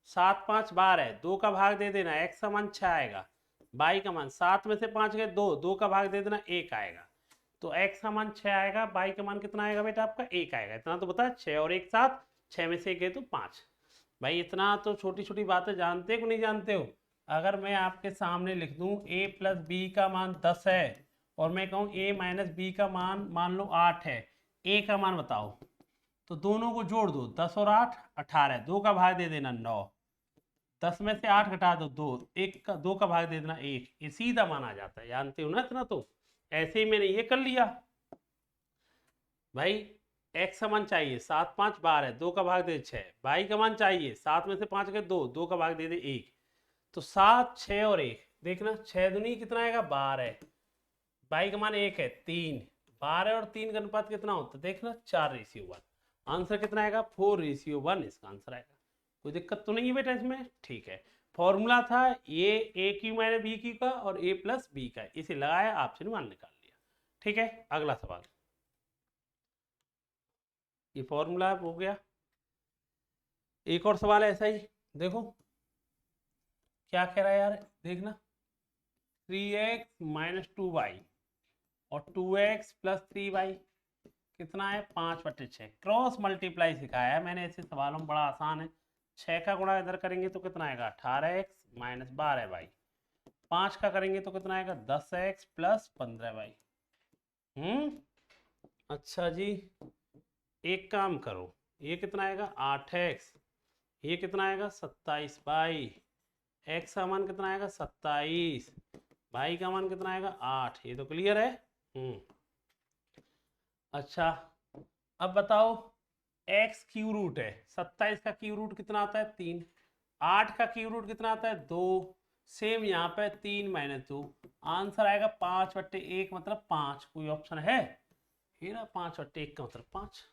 7 5 12 है, 2 का भाग दे देना, x का मान 6 आएगा, y का मान 7 में से 5 गए 2, 2 का भाग दे देना, 1 आएगा, तो x का मान 6 आएगा, y का मान कितना आएगा बेटा आपका, 1 आएगा, इतना तो बता, 6 और 1 7, 6 में से 1 गए तो 5। भाई इतना तो छोटी छोटी बातें जानते हो नहीं जानते हो। अगर मैं आपके सामने लिख दूं a प्लस बी का मान 10 है और मैं कहूँ a माइनस बी का मान मान लो 8 है, a का मान बताओ, तो दोनों को जोड़ दो, 10 और 8 18, 2 का भाग दे देना 9, 10 में से 8 घटा दो 2, 1 का 2 का भाग दे देना 1, ये सीधा मान आ जाता है, जानते हो ना इतना तो। ऐसे ही मैंने ये कर लिया भाई, x का मान चाहिए 7 5 12, 2 का भाग दे 6, y का मान चाहिए 7 में से 5 गए 2, 2 का भाग दे दे 1, तो 7 6 और 1, देखना 6 दूनी कितना आएगा, 12, y का मान 1 है 3, 12 और 3 का अनुपात कितना होता है, देखना 4:1, आंसर कितना आएगा, 4:1 इसका आंसर आएगा। कोई दिक्कत तो नहीं है बेटा इसमें, ठीक है। फॉर्मूला था ये ए क्यू माइनस बी क्यू का और ए प्लस बी का, इसे लगाया आपसे मान निकाल लिया, ठीक है। अगला सवाल, ये फॉर्मूला हो गया। एक और सवाल ऐसा ही, देखो क्या कह रहा है यार, देखना 3x माइनस 2y और 2x प्लस 3y कितना है, 5/6, क्रॉस मल्टीप्लाई सिखाया है मैंने, ऐसे सवालों में बड़ा आसान है। 6 का गुणा इधर करेंगे तो कितना आएगा, 18x माइनस 12y, 5 का करेंगे तो कितना आएगा, 10x प्लस 15y। अच्छा जी, एक काम करो, ये कितना आएगा 8x, ये कितना आएगा 27y, x का मान कितना आएगा 27, y का मान कितना आएगा 8, ये तो क्लियर है। अच्छा अब बताओ, x क्यू रूट है, 27 का क्यू रूट कितना आता है 3, 8 का क्यू रूट कितना आता है 2, सेम यहाँ पे 3 माइनस 2, आंसर आएगा 5/1 मतलब 5, कोई ऑप्शन है ये ना, 5/1 का मतलब 5।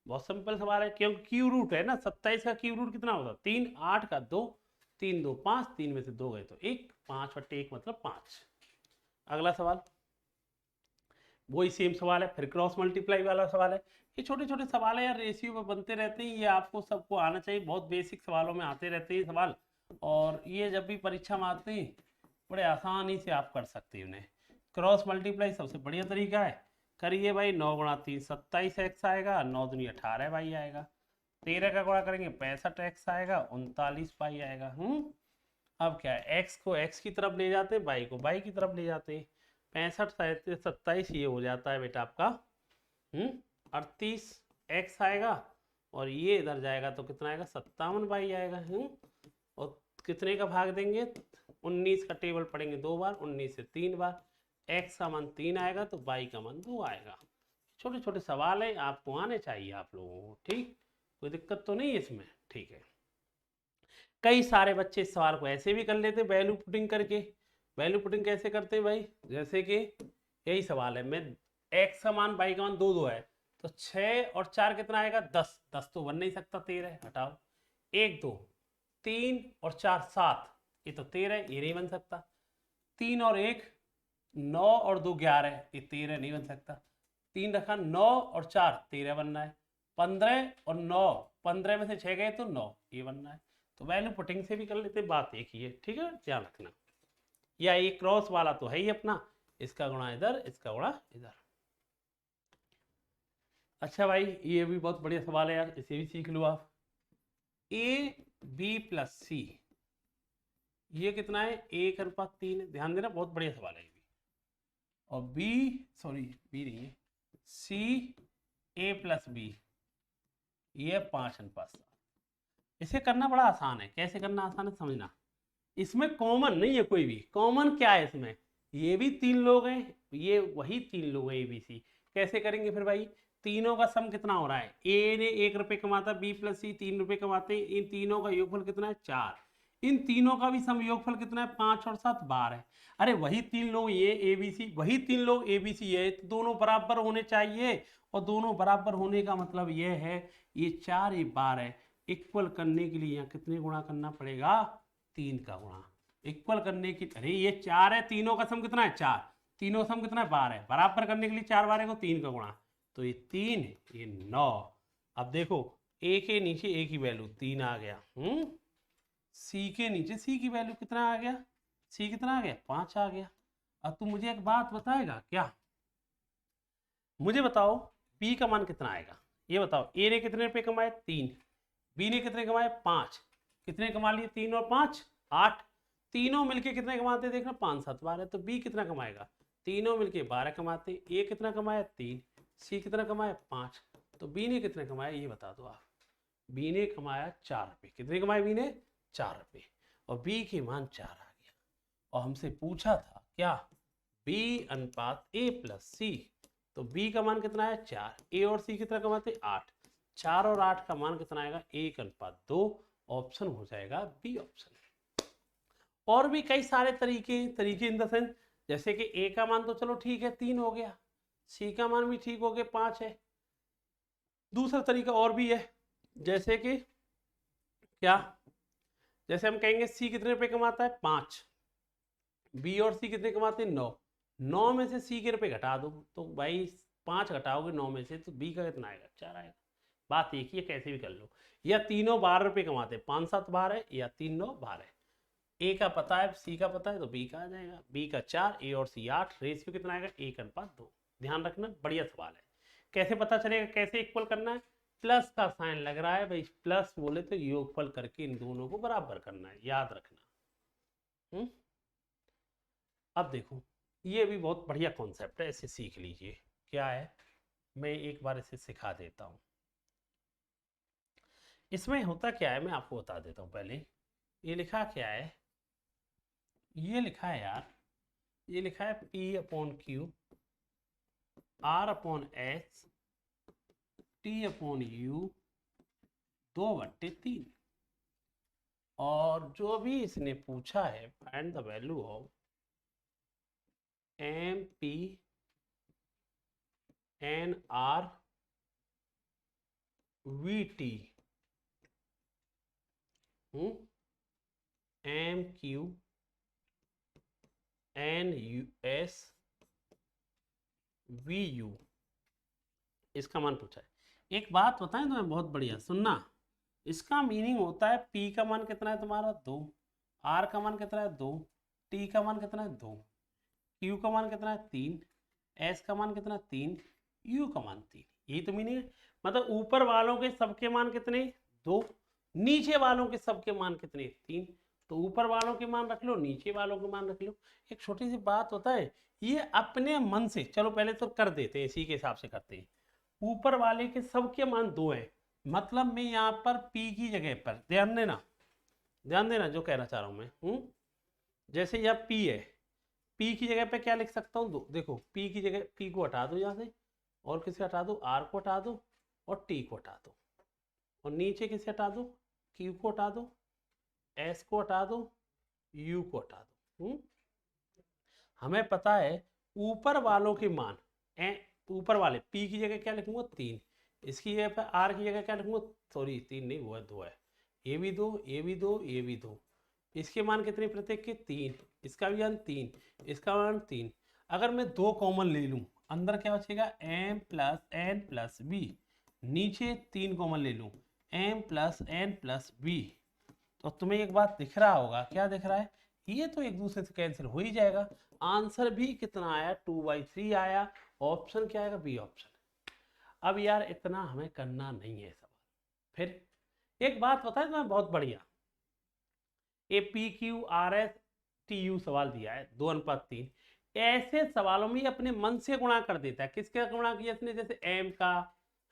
बहुत सिंपल सवाल है, क्योंकि क्यू रूट है ना, 27 का क्यू रूट कितना होता है 3, 8 का 2, 3 2 5, 3 में से 2 गए तो 1, 5/1 मतलब 5। अगला सवाल, वही सेम सवाल है, फिर क्रॉस मल्टीप्लाई वाला सवाल है। ये छोटे छोटे सवाल है यार, रेशियो में बनते रहते हैं, ये आपको सबको आना चाहिए, बहुत बेसिक सवालों में आते रहते हैं सवाल, और ये जब भी परीक्षा में आते हैं बड़े आसानी से आप कर सकते हैं उन्हें। क्रॉस मल्टीप्लाई सबसे बढ़िया तरीका है, करिए भाई, 9 गुणा 3 27x आएगा, 9 दूनी 18y आएगा, 13 का गुणा करेंगे 65x आएगा, 39y आएगा। अब क्या है, x को x की तरफ ले जाते हैं, y को y की तरफ ले जाते हैं, 65 37 27 ये हो जाता है बेटा आपका 38x आएगा, और ये इधर जाएगा तो कितना आएगा 57y आएगा। और कितने का भाग देंगे 19 का टेबल पढ़ेंगे 2 बार, 19 से 3 बार, x का मान 3 आएगा तो y का मान 2 आएगा। छोटे छोटे सवाल है, आपको आने चाहिए आप लोगों को, ठीक, कोई दिक्कत तो नहीं है इसमें, ठीक है। कई सारे बच्चे इस सवाल को ऐसे भी कर लेते वैल्यू पुटिंग करके। वैल्यू पुटिंग कैसे करते हैं भाई, जैसे कि यही सवाल है, मैं x का मान y का मान 2 2 है तो 6 और 4 कितना आएगा 10, 10 तो बन नहीं सकता 13, हटाओ 1 2 3 और 4 7, ये तो 13, ये नहीं बन सकता। 3 और 1 9 और 2 11, ये 13 नहीं बन सकता। 3 रखा 9 और 4 13 बनना है। 15 और 9, 15 में से 6 गए तो 9, ये बनना है। तो वैल्यू पुटिंग से भी कर लेते, बात एक ही है, ठीक है, ध्यान रखना। या ये क्रॉस वाला तो है ही अपना, इसका गुणा इधर, इसका गुणा इधर। अच्छा भाई, ये भी बहुत बढ़िया सवाल है यार, इसे भी सीख लो आप। ए बी प्लस सी, ये कितना है 1:3, ध्यान देना, बहुत बढ़िया सवाल है ये भी। और बी, सॉरी बी नहीं है, सी ए प्लस बी, ये 5:7। इसे करना बड़ा आसान है, कैसे करना आसान है समझना। इसमें कॉमन नहीं है कोई भी, कॉमन क्या है इसमें, ये भी 3 लोग हैं, ये वही 3 लोग हैं ए बी सी। कैसे करेंगे फिर भाई, तीनों का सम कितना हो रहा है, ए ने 1 रुपये कमाता, बी प्लस सी 3 रुपये कमाते हैं, इन तीनों का योगफल कितना है 4, इन तीनों का भी सम योगफल कितना है 5 और 7 12। अरे वही 3 लोग ये ए बी सी, वही 3 लोग ए बी सी है, तो दोनों बराबर होने चाहिए। और दोनों बराबर होने का मतलब ये है, ये 4 ये 12 इक्वल करने के लिए यहाँ कितने गुणा करना पड़ेगा, 3 का गुणा। इक्वल करने की, अरे ये 4 है, तीनों का सम कितना है 4, तीनों का सम कितना है 12 है, बराबर करने के लिए 4 12 को 3 का गुणा, तो ये 3 ये 9। अब देखो ए के नीचे ए की वैल्यू 3 आ गया, सी के नीचे सी की वैल्यू कितना आ गया, सी कितना आ गया 5 आ गया। अब तू मुझे एक बात बताएगा क्या, मुझे बताओ बी का मान कितना आएगा, ये बताओ। ए ने कितने रुपए कमाए 3, बी ने कितने कमाए 5, कितने कमा लिए 3 और 5 8, तीनों मिलके कितने कमाते हैं देखना 5 7 12, तो बी कितना कमाएगा, तीनों मिलके 12 कमाते। ए कितना कमाया 3, सी कितना कमाया 5, तो बी ने कितने कमाया ये बता दो आप। बी ने कमाया 4 रुपये, कितने कमाए बी ने 4 रुपये, और बी के मान 4 आ गया। और हमसे पूछा था क्या, बी अनुपात ए प्लस सी, तो बी का मान कितना है 4, ए और सी कितना कमाते 8, 4 और 8 का मान कितना आएगा 1:2, ऑप्शन हो जाएगा बी ऑप्शन। और भी कई सारे तरीके इन द सेंस, जैसे कि ए का मान तो चलो ठीक है 3 हो गया, सी का मान भी ठीक हो गया 5 है। दूसरा तरीका और भी है, जैसे कि क्या, जैसे हम कहेंगे सी कितने रुपए कमाता है 5, बी और सी कितने कमाते हैं 9, 9 में से सी के रुपए घटा दो, तो भाई 5 घटाओगे 9 में से तो बी का कितना आएगा 4 आएगा। बात एक ही है, कैसे भी कर लो। या तीनों 12 रुपये कमाते, 5 7 12 या 3 9 12, ए का पता है सी का पता है तो बी का आ जाएगा, बी का 4 ए और सी 8, रेशियो कितना आएगा 1:2। ध्यान रखना, बढ़िया सवाल है। कैसे पता चलेगा, कैसे इक्वल करना है, प्लस का साइन लग रहा है भाई, प्लस बोले तो योगफल करके इन दोनों को बराबर करना है, याद रखना। अब देखो ये भी बहुत बढ़िया कॉन्सेप्ट है, इसे सीख लीजिए। क्या है, मैं एक बार इसे सिखा देता हूँ। इसमें होता क्या है मैं आपको बता देता हूँ पहले। ये लिखा क्या है, ये लिखा है यार, ये लिखा है P/Q R/S T/U 2/3। और जो भी इसने पूछा है, find the value of MP NR VT MQ NUS VU, इसका मान पूछा है। एक बात बताएं तुम्हें बहुत बढ़िया सुनना, इसका मीनिंग होता है P का मान कितना है तुम्हारा 2, R का मान कितना है 2, T का मान कितना है 2, Q का मान कितना है 3, S का मान कितना है 3, U का मान 3। यही तो मीनिंग है, मतलब ऊपर वालों के सबके मान कितने 2, नीचे वालों के सबके मान कितने 3, तो ऊपर वालों के मान रख लो, नीचे वालों के मान रख लो। एक छोटी सी बात होता है, ये अपने मन से, चलो पहले तो कर देते हैं, इसी के हिसाब से करते हैं। ऊपर वाले के सबके मान 2 हैं, मतलब मैं यहाँ पर P की जगह पर ध्यान देना जो कहना चाह रहा हूँ मैं। जैसे यह P है, P की जगह पे क्या लिख सकता हूँ, दो देखो P की जगह P को हटा दो यहाँ से, और किसे हटा दो, R को हटा दो और T को हटा दो, और नीचे किसे हटा दो, Q को हटा दो, S को हटा दो, U को हटा दो। हमें पता है ऊपर वालों के मान, ऊपर वाले P की जगह क्या लिखूंगा 3, इसकी जगह पे R की जगह क्या लिखूंगा, सॉरी 3 नहीं, वो है 2 है, ये भी 2, ये भी 2, ये भी 2, इसके मान कितने प्रत्येक के 3, इसका भी मान 3, इसका मान 3। अगर मैं 2 कॉमन ले लूं, अंदर क्या बचेगा m plus n plus B, नीचे 3 कॉमन ले लूं m plus n plus B, तो तुम्हें एक बात दिख रहा होगा, क्या दिख रहा है, ये तो एक दूसरे से कैंसिल हो ही जाएगा। आंसर भी कितना आया, 2/3 आया। ऑप्शन क्या आएगा, बी ऑप्शन। अब यार इतना हमें करना नहीं है सवाल। फिर एक बात बताए तुम्हें बहुत बढ़िया, A P Q R S T U सवाल दिया है 2:3, ऐसे सवालों में अपने मन से गुणा कर देता है। किसका गुणा किया इसने, जैसे एम का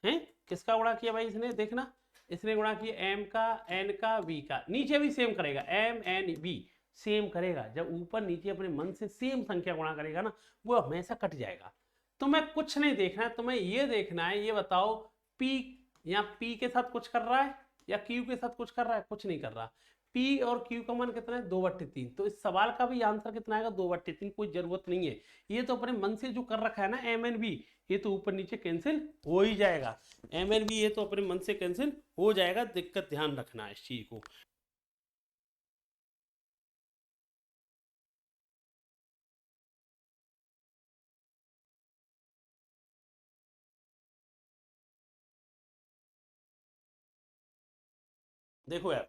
है, किसका गुणा किया भाई इसने, देखना इसने गुणा किया एम का, एन का, वी का, नीचे भी सेम करेगा, एम एन वी सेम करेगा। जब ऊपर नीचे अपने मन से सेम संख्या गुणा करेगा ना, वो हमेशा कट जाएगा। तुम्हें कुछ नहीं देखना है, तुम्हें ये देखना है, ये बताओ पी या पी के साथ कुछ कर रहा है या क्यू के साथ कुछ कर रहा है, कुछ नहीं कर रहा। P और Q का मान कितना है, 2/3। तो इस सवाल का भी आंसर कितना आएगा, 2/3। कोई जरूरत नहीं है, ये तो अपने मन से जो कर रखा है ना एम एन बी, ये तो ऊपर नीचे कैंसिल हो ही जाएगा। एम एन बी ये तो अपने मन से कैंसिल हो जाएगा, दिक्कत ध्यान रखना है इस चीज को। देखो यार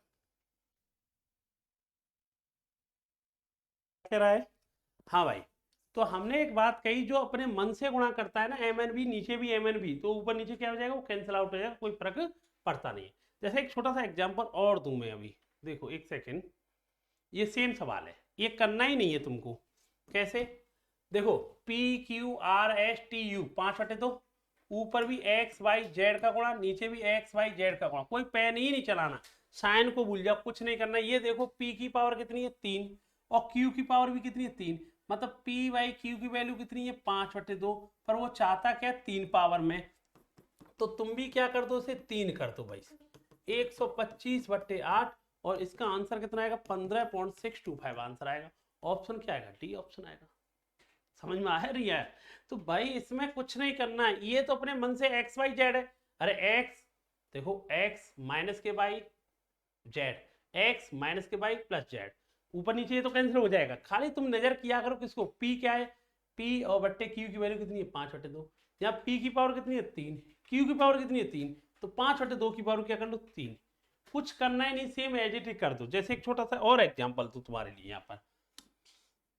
कह रहा है, हाँ भाई, तो हमने एक बात कही, जो अपने मन से गुणा करता है ना एम एन बी, नीचे भी एम एन बी, तो ऊपर नीचे क्या हो जाएगा, वो कैंसिल आउट हो जाएगा, कोई फर्क पड़ता नहीं है। जैसे एक छोटा सा एग्जांपल और दूं मैं अभी, देखो एक सेकेंड, ये सेम सवाल है, ये करना ही नहीं है तुमको। कैसे, देखो P Q R S T U 5/2, ऊपर भी एक्स वाई जेड का गुणा, नीचे भी एक्स वाई जेड का गुणा, कोई पेन ही नहीं चलाना, साइन को भूल जाओ, कुछ नहीं करना। ये देखो पी की पावर कितनी है 3, और क्यू की पावर भी कितनी है 3, मतलब पी वाई क्यू की वैल्यू कितनी है 5/2, पर वो चाहता क्या 3 पावर में, तो तुम भी क्या कर दो, इसे 3 कर दो भाई, 125/8, और इसका आंसर कितना आएगा, 15.625 आंसर आएगा। ऑप्शन क्या आएगा, डी ऑप्शन आएगा। समझ में आ रही है। तो भाई इसमें कुछ नहीं करना है, ये तो अपने मन से एक्स वाई जेड है, अरे एक्स, देखो एक्स माइनस के बाई जेड, एक्स माइनस के बाई प्लस जेड, ऊपर नीचे ये तो कैंसिल हो जाएगा। खाली तुम नजर किया करो किसको, पी क्या है, पी और बट्टे क्यू की वैल्यू कितनी है 5/2, यहाँ पी की पावर कितनी है 3, क्यू की पावर कितनी है 3, तो 5/2 की पावर क्या कर लो 3। कुछ करना ही नहीं, सेम एज इट कर दो। जैसे एक छोटा सा और एग्जांपल दूं तुम्हारे लिए यहाँ पर,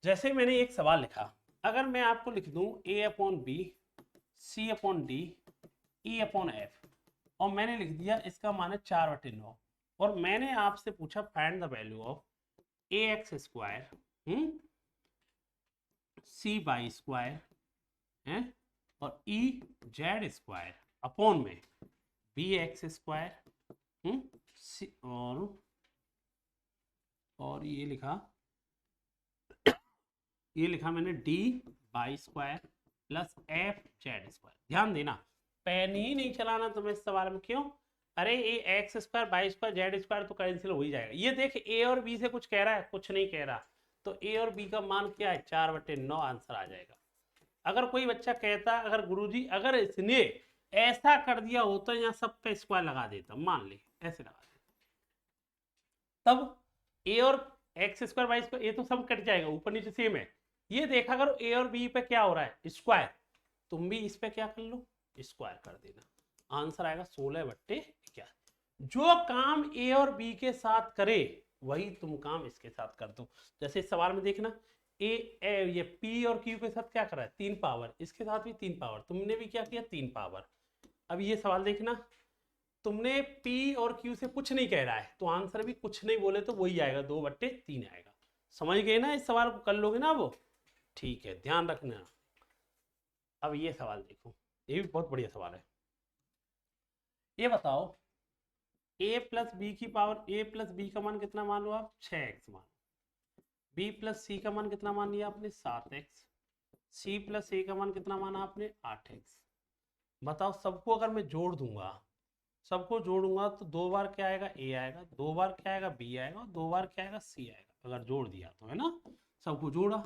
जैसे मैंने एक सवाल लिखा, अगर मैं आपको लिख दूं A/B C/D E/F, और मैंने लिख दिया इसका मान है 4/9, और मैंने आपसे पूछा find the value of AX² C/² है, और EZ² अपॉन में BX², और ये लिखा मैंने D/² प्लस FZ²। ध्यान देना, पेन ही नहीं चलाना तुम्हें इस सवाल में, क्यों, अरे ये X², Y², Z² तो कैंसिल हो ही जाएगा। ये देख ए और बी से कुछ कह रहा है, कुछ नहीं कह रहा, तो ए और बी का मान क्या है 4/9 आंसर आ जाएगा। अगर कोई बच्चा कहता, अगर गुरुजी अगर इसने ऐसा कर दिया होता, यहाँ सब पे स्क्वायर लगा देता, मान ले ऐसे लगा देता, तब ए और X², Y², ये तो सब कट जाएगा, ऊपर नीचे सेम है। ये देखा करो ए और बी पे क्या हो रहा है स्क्वायर, तुम भी इस पे क्या कर लो स्क्वायर कर देना, आंसर आएगा 16/21। जो काम ए और बी के साथ करे वही तुम काम इसके साथ कर दो। जैसे इस सवाल में देखना, ये पी और क्यू के साथ क्या कर रहा है 3 पावर, इसके साथ भी 3 पावर, तुमने भी क्या किया 3 पावर। अब ये सवाल देखना, तुमने पी और क्यू से कुछ नहीं कह रहा है, तो आंसर भी कुछ नहीं बोले तो वही आएगा 2/3 आएगा। समझ गए ना, इस सवाल को कर लोगे ना वो, ठीक है ध्यान रखना। अब ये सवाल देखो, ये भी बहुत बढ़िया सवाल है। ये बताओ ए प्लस बी की पावर, ए प्लस बी का मान कितना मान लो आप, 6x मान, बी प्लस सी का मान कितना मान लिया आपने, 7x, सी प्लस ए का मान कितना माना आपने, 8x। बताओ सबको अगर मैं जोड़ दूंगा, सबको जोड़ूंगा तो 2 बार क्या आएगा, ए आएगा, 2 बार क्या आएगा, बी आएगा, और 2 बार क्या आएगा, सी आएगा, अगर जोड़ दिया तो, है ना। सबको जोड़ा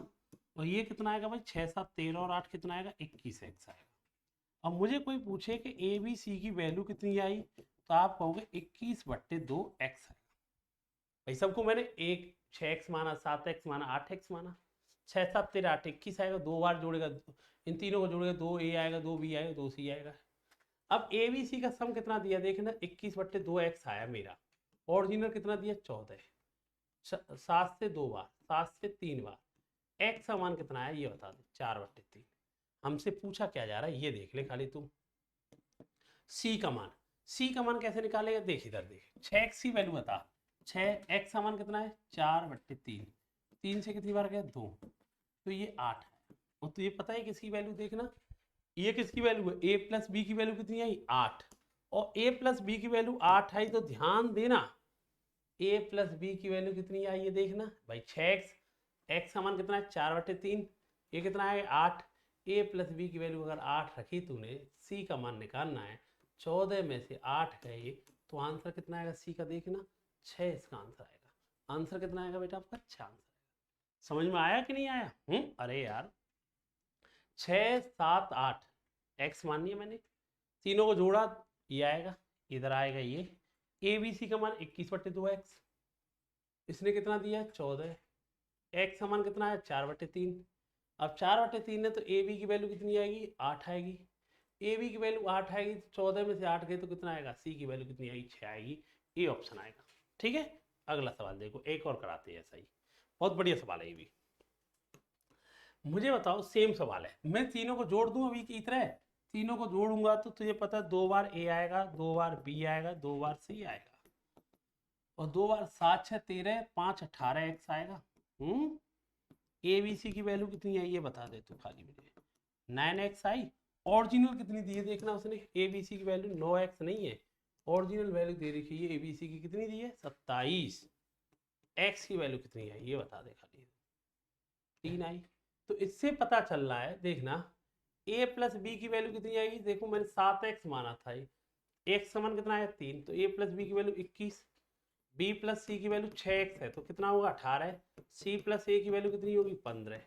और ये कितना आएगा भाई, 6 7 13 और 8 कितना आएगा, 21x आएगा। अब मुझे कोई पूछे कि ए बी सी की वैल्यू कितनी आई, तो आप कहोगे 21/2x आएगा। भाई सबको मैंने एक 6x माना, 7x माना, 8x माना, 6 7 13 8 21 आएगा, 2 बार जोड़ेगा, इन तीनों को जोड़ेगा, 2 ए आएगा, 2 बी आएगा, 2 सी आएगा। अब ए बी सी का सम कितना दिया देखना, 21/2x आया मेरा, ओरिजिनल कितना दिया, 14, 7 से 2 बार, 7 से 3 बार, x का मान कितना आया ये बता दे, 4/3। हमसे पूछा क्या जा रहा है ये देख ले खाली तुम। c का मान, c का मान कैसे निकालेगा, देख इधर देख, 6x की वैल्यू बता, 6x का मान कितना है, 4/3, 3 से कितनी बार गया, 2, तो ये 8 है। और तुझे पता है किसकी वैल्यू देखना, ये किसकी वैल्यू है, a प्लस बी की वैल्यू कितनी आई, 8, और a प्लस बी की वैल्यू 8 आई, तो ध्यान देना a प्लस बी की वैल्यू कितनी आई ये देखना भाई, 6x, x का मान कितना है, 4/3, ये कितना है 8, a प्लस बी की वैल्यू अगर 8 रखी तूने, c का मान निकालना है, 14 में से 8 गए तो आंसर कितना आएगा c का देखना, 6 इसका आंसर आएगा। आंसर कितना आएगा बेटा आपका, 6 आंसर आएगा। समझ में आया कि नहीं आया, अरे यार 6 7 8 x मान लिया मैंने, तीनों को जोड़ा ये आएगा, इधर आएगा ये, ए बी सी का मान 21/2x, इसने कितना दिया है 14, x का मान कितना है 4/3। अब 4/3 है तो ए बी की वैल्यू कितनी आएगी, 8 आएगी, ए बी की वैल्यू 8 आएगी, 14 में से 8 गए तो कितना आएगा, सी की वैल्यू कितनी आएगी, 6 आएगी, ए ऑप्शन आएगा। ठीक है, अगला सवाल देखो, एक और कराते हैं ऐसा ही, बहुत बढ़िया सवाल है ये भी। मुझे बताओ, सेम सवाल है, मैं तीनों को जोड़ दूं अभी की तरह, तीनों को जोड़ूंगा तो तुझे पता है 2 बार ए आएगा, 2 बार बी आएगा, 2 बार सी आएगा, और 2 बार 7 6 13 5 18x आएगा। ए बी सी की वैल्यू कितनी आई ये बता दे तू खाली मुझे, 9x आई। ओरिजिनल कितनी दी है देखना उसने, ए बी सी की वैल्यू 9x नहीं है, ओरिजिनल वैल्यू दे रखी है ए बी सी की कितनी दी है, 27। x की वैल्यू कितनी है ये बता दे खाली, 3 आई। तो इससे पता चल रहा है देखना, a प्लस बी की वैल्यू कितनी आएगी, देखो मैंने 7x माना था, x समान कितना है 3, तो a प्लस बी की वैल्यू 21, b प्लस सी की वैल्यू 6x है तो कितना होगा 18, c प्लस a की वैल्यू कितनी होगी 15।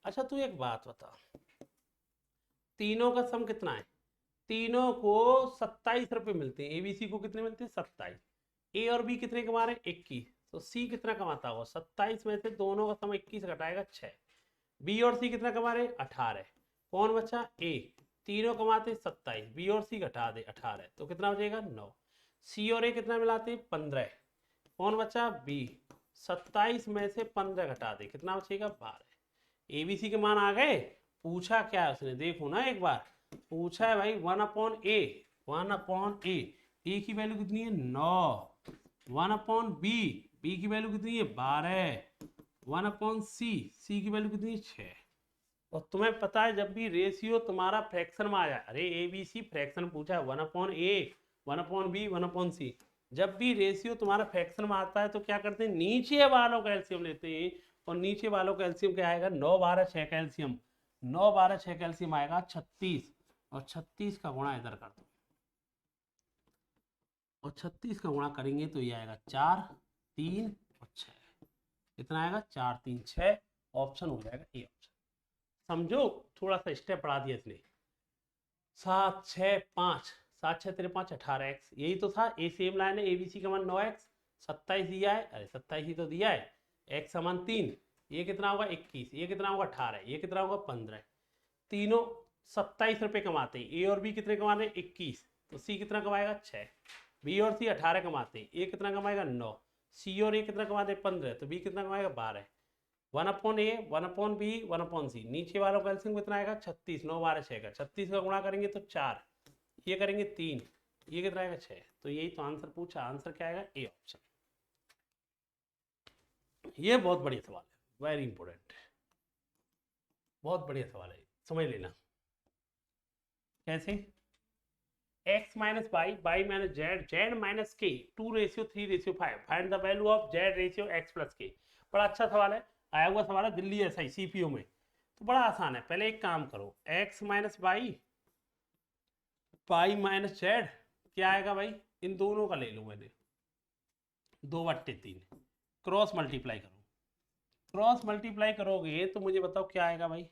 अच्छा तू एक बात बता, तीनों का सम कितना है, तीनों को 27 रुपये मिलते हैं, abc को कितने मिलते हैं 27, a और b कितने कमा रहे हैं 21, तो c कितना कमाता होगा, 27 में से दोनों का सम 21 घटाएगा 6, बी और सी कितना कमा रहे 18, कौन बचा ए, तीनों कमाते 27, बी और सी घटा दे 18 तो कितना बचेगा 9, सी और ए कितना मिलाते 15, कौन बचा बी, 27 में से 15 घटा दे कितना बचेगा 12। ए बी सी के मान आ गए, पूछा क्या है उसने देखो ना एक बार, पूछा है भाई 1/a, 1/a, ए की वैल्यू कितनी है 9, 1/b, बी की वैल्यू कितनी है 12, 1/c, सी की वैल्यू कितनी है 6। और तुम्हें पता है जब भी रेशियो तुम्हारा फ्रैक्शन में आ जाए, अरे ए बी सी फ्रैक्शन पूछा है, 1/a, 1/b, 1/c, जब भी रेशियो तुम्हारा फ्रैक्शन में आता है तो क्या करते हैं, नीचे वालों का एलसीएम लेते हैं, और नीचे वालों का एलसीएम क्या आएगा 9 12 6 का एलसीएम, 9 12 6 का एलसीएम आएगा 36, और 36 का गुणा इधर कर दो, और 36 का गुणा करेंगे तो ये आएगा 4 3 और 6, कितना आएगा 4 3 6, ऑप्शन हो जाएगा ए ऑप्शन। समझो थोड़ा सा स्टेप बढ़ा दिया इसने, 7 6 5, 7 6 3 5 18x, यही तो था, ए सेम लाइन है, एबीसी का मान 9x, 27 दिया है, अरे 27 ही तो दिया है, x समान 3, ये कितना होगा 21, ये कितना होगा 18, ये कितना होगा 15, तीनों 27 रुपये कमाते हैं, ए और बी कितने कमा रहे हैं 21, तो सी कितना कमाएगा 6, बी और सी 18 कमाते हैं, ए कितना कमाएगा 9, सी और ए कितना कमाते हैं 15, तो बी कितना कमाएगा 12, 1/a, 1/b, 1/c, नीचे वालों का एलसीएम कितना आएगा 36, 9 12 6 का, 36 का गुणा करेंगे तो 4, ये करेंगे 3, ये कितना आएगा 6, तो यही तो आंसर पूछा, आंसर क्या आएगा ए ऑप्शन। ये बहुत बढ़िया सवाल है, वेरी इंपॉर्टेंट, बहुत बढ़िया सवाल है, समझ लेना। कैसे, X minus Y, Y minus Z, Z minus K, 2:3:5, find the value of Z ratio X plus K. बड़ा अच्छा सवाल है, आया हुआ सवाल है दिल्ली एसआई सीपीओ में, तो बड़ा आसान है। पहले एक काम करो, X minus Y, Y minus Z, क्या आएगा भाई, इन दोनों का ले लो मैंने, 2/3, क्रॉस मल्टीप्लाई करो, क्रॉस मल्टीप्लाई करोगे तो मुझे बताओ क्या आएगा भाई,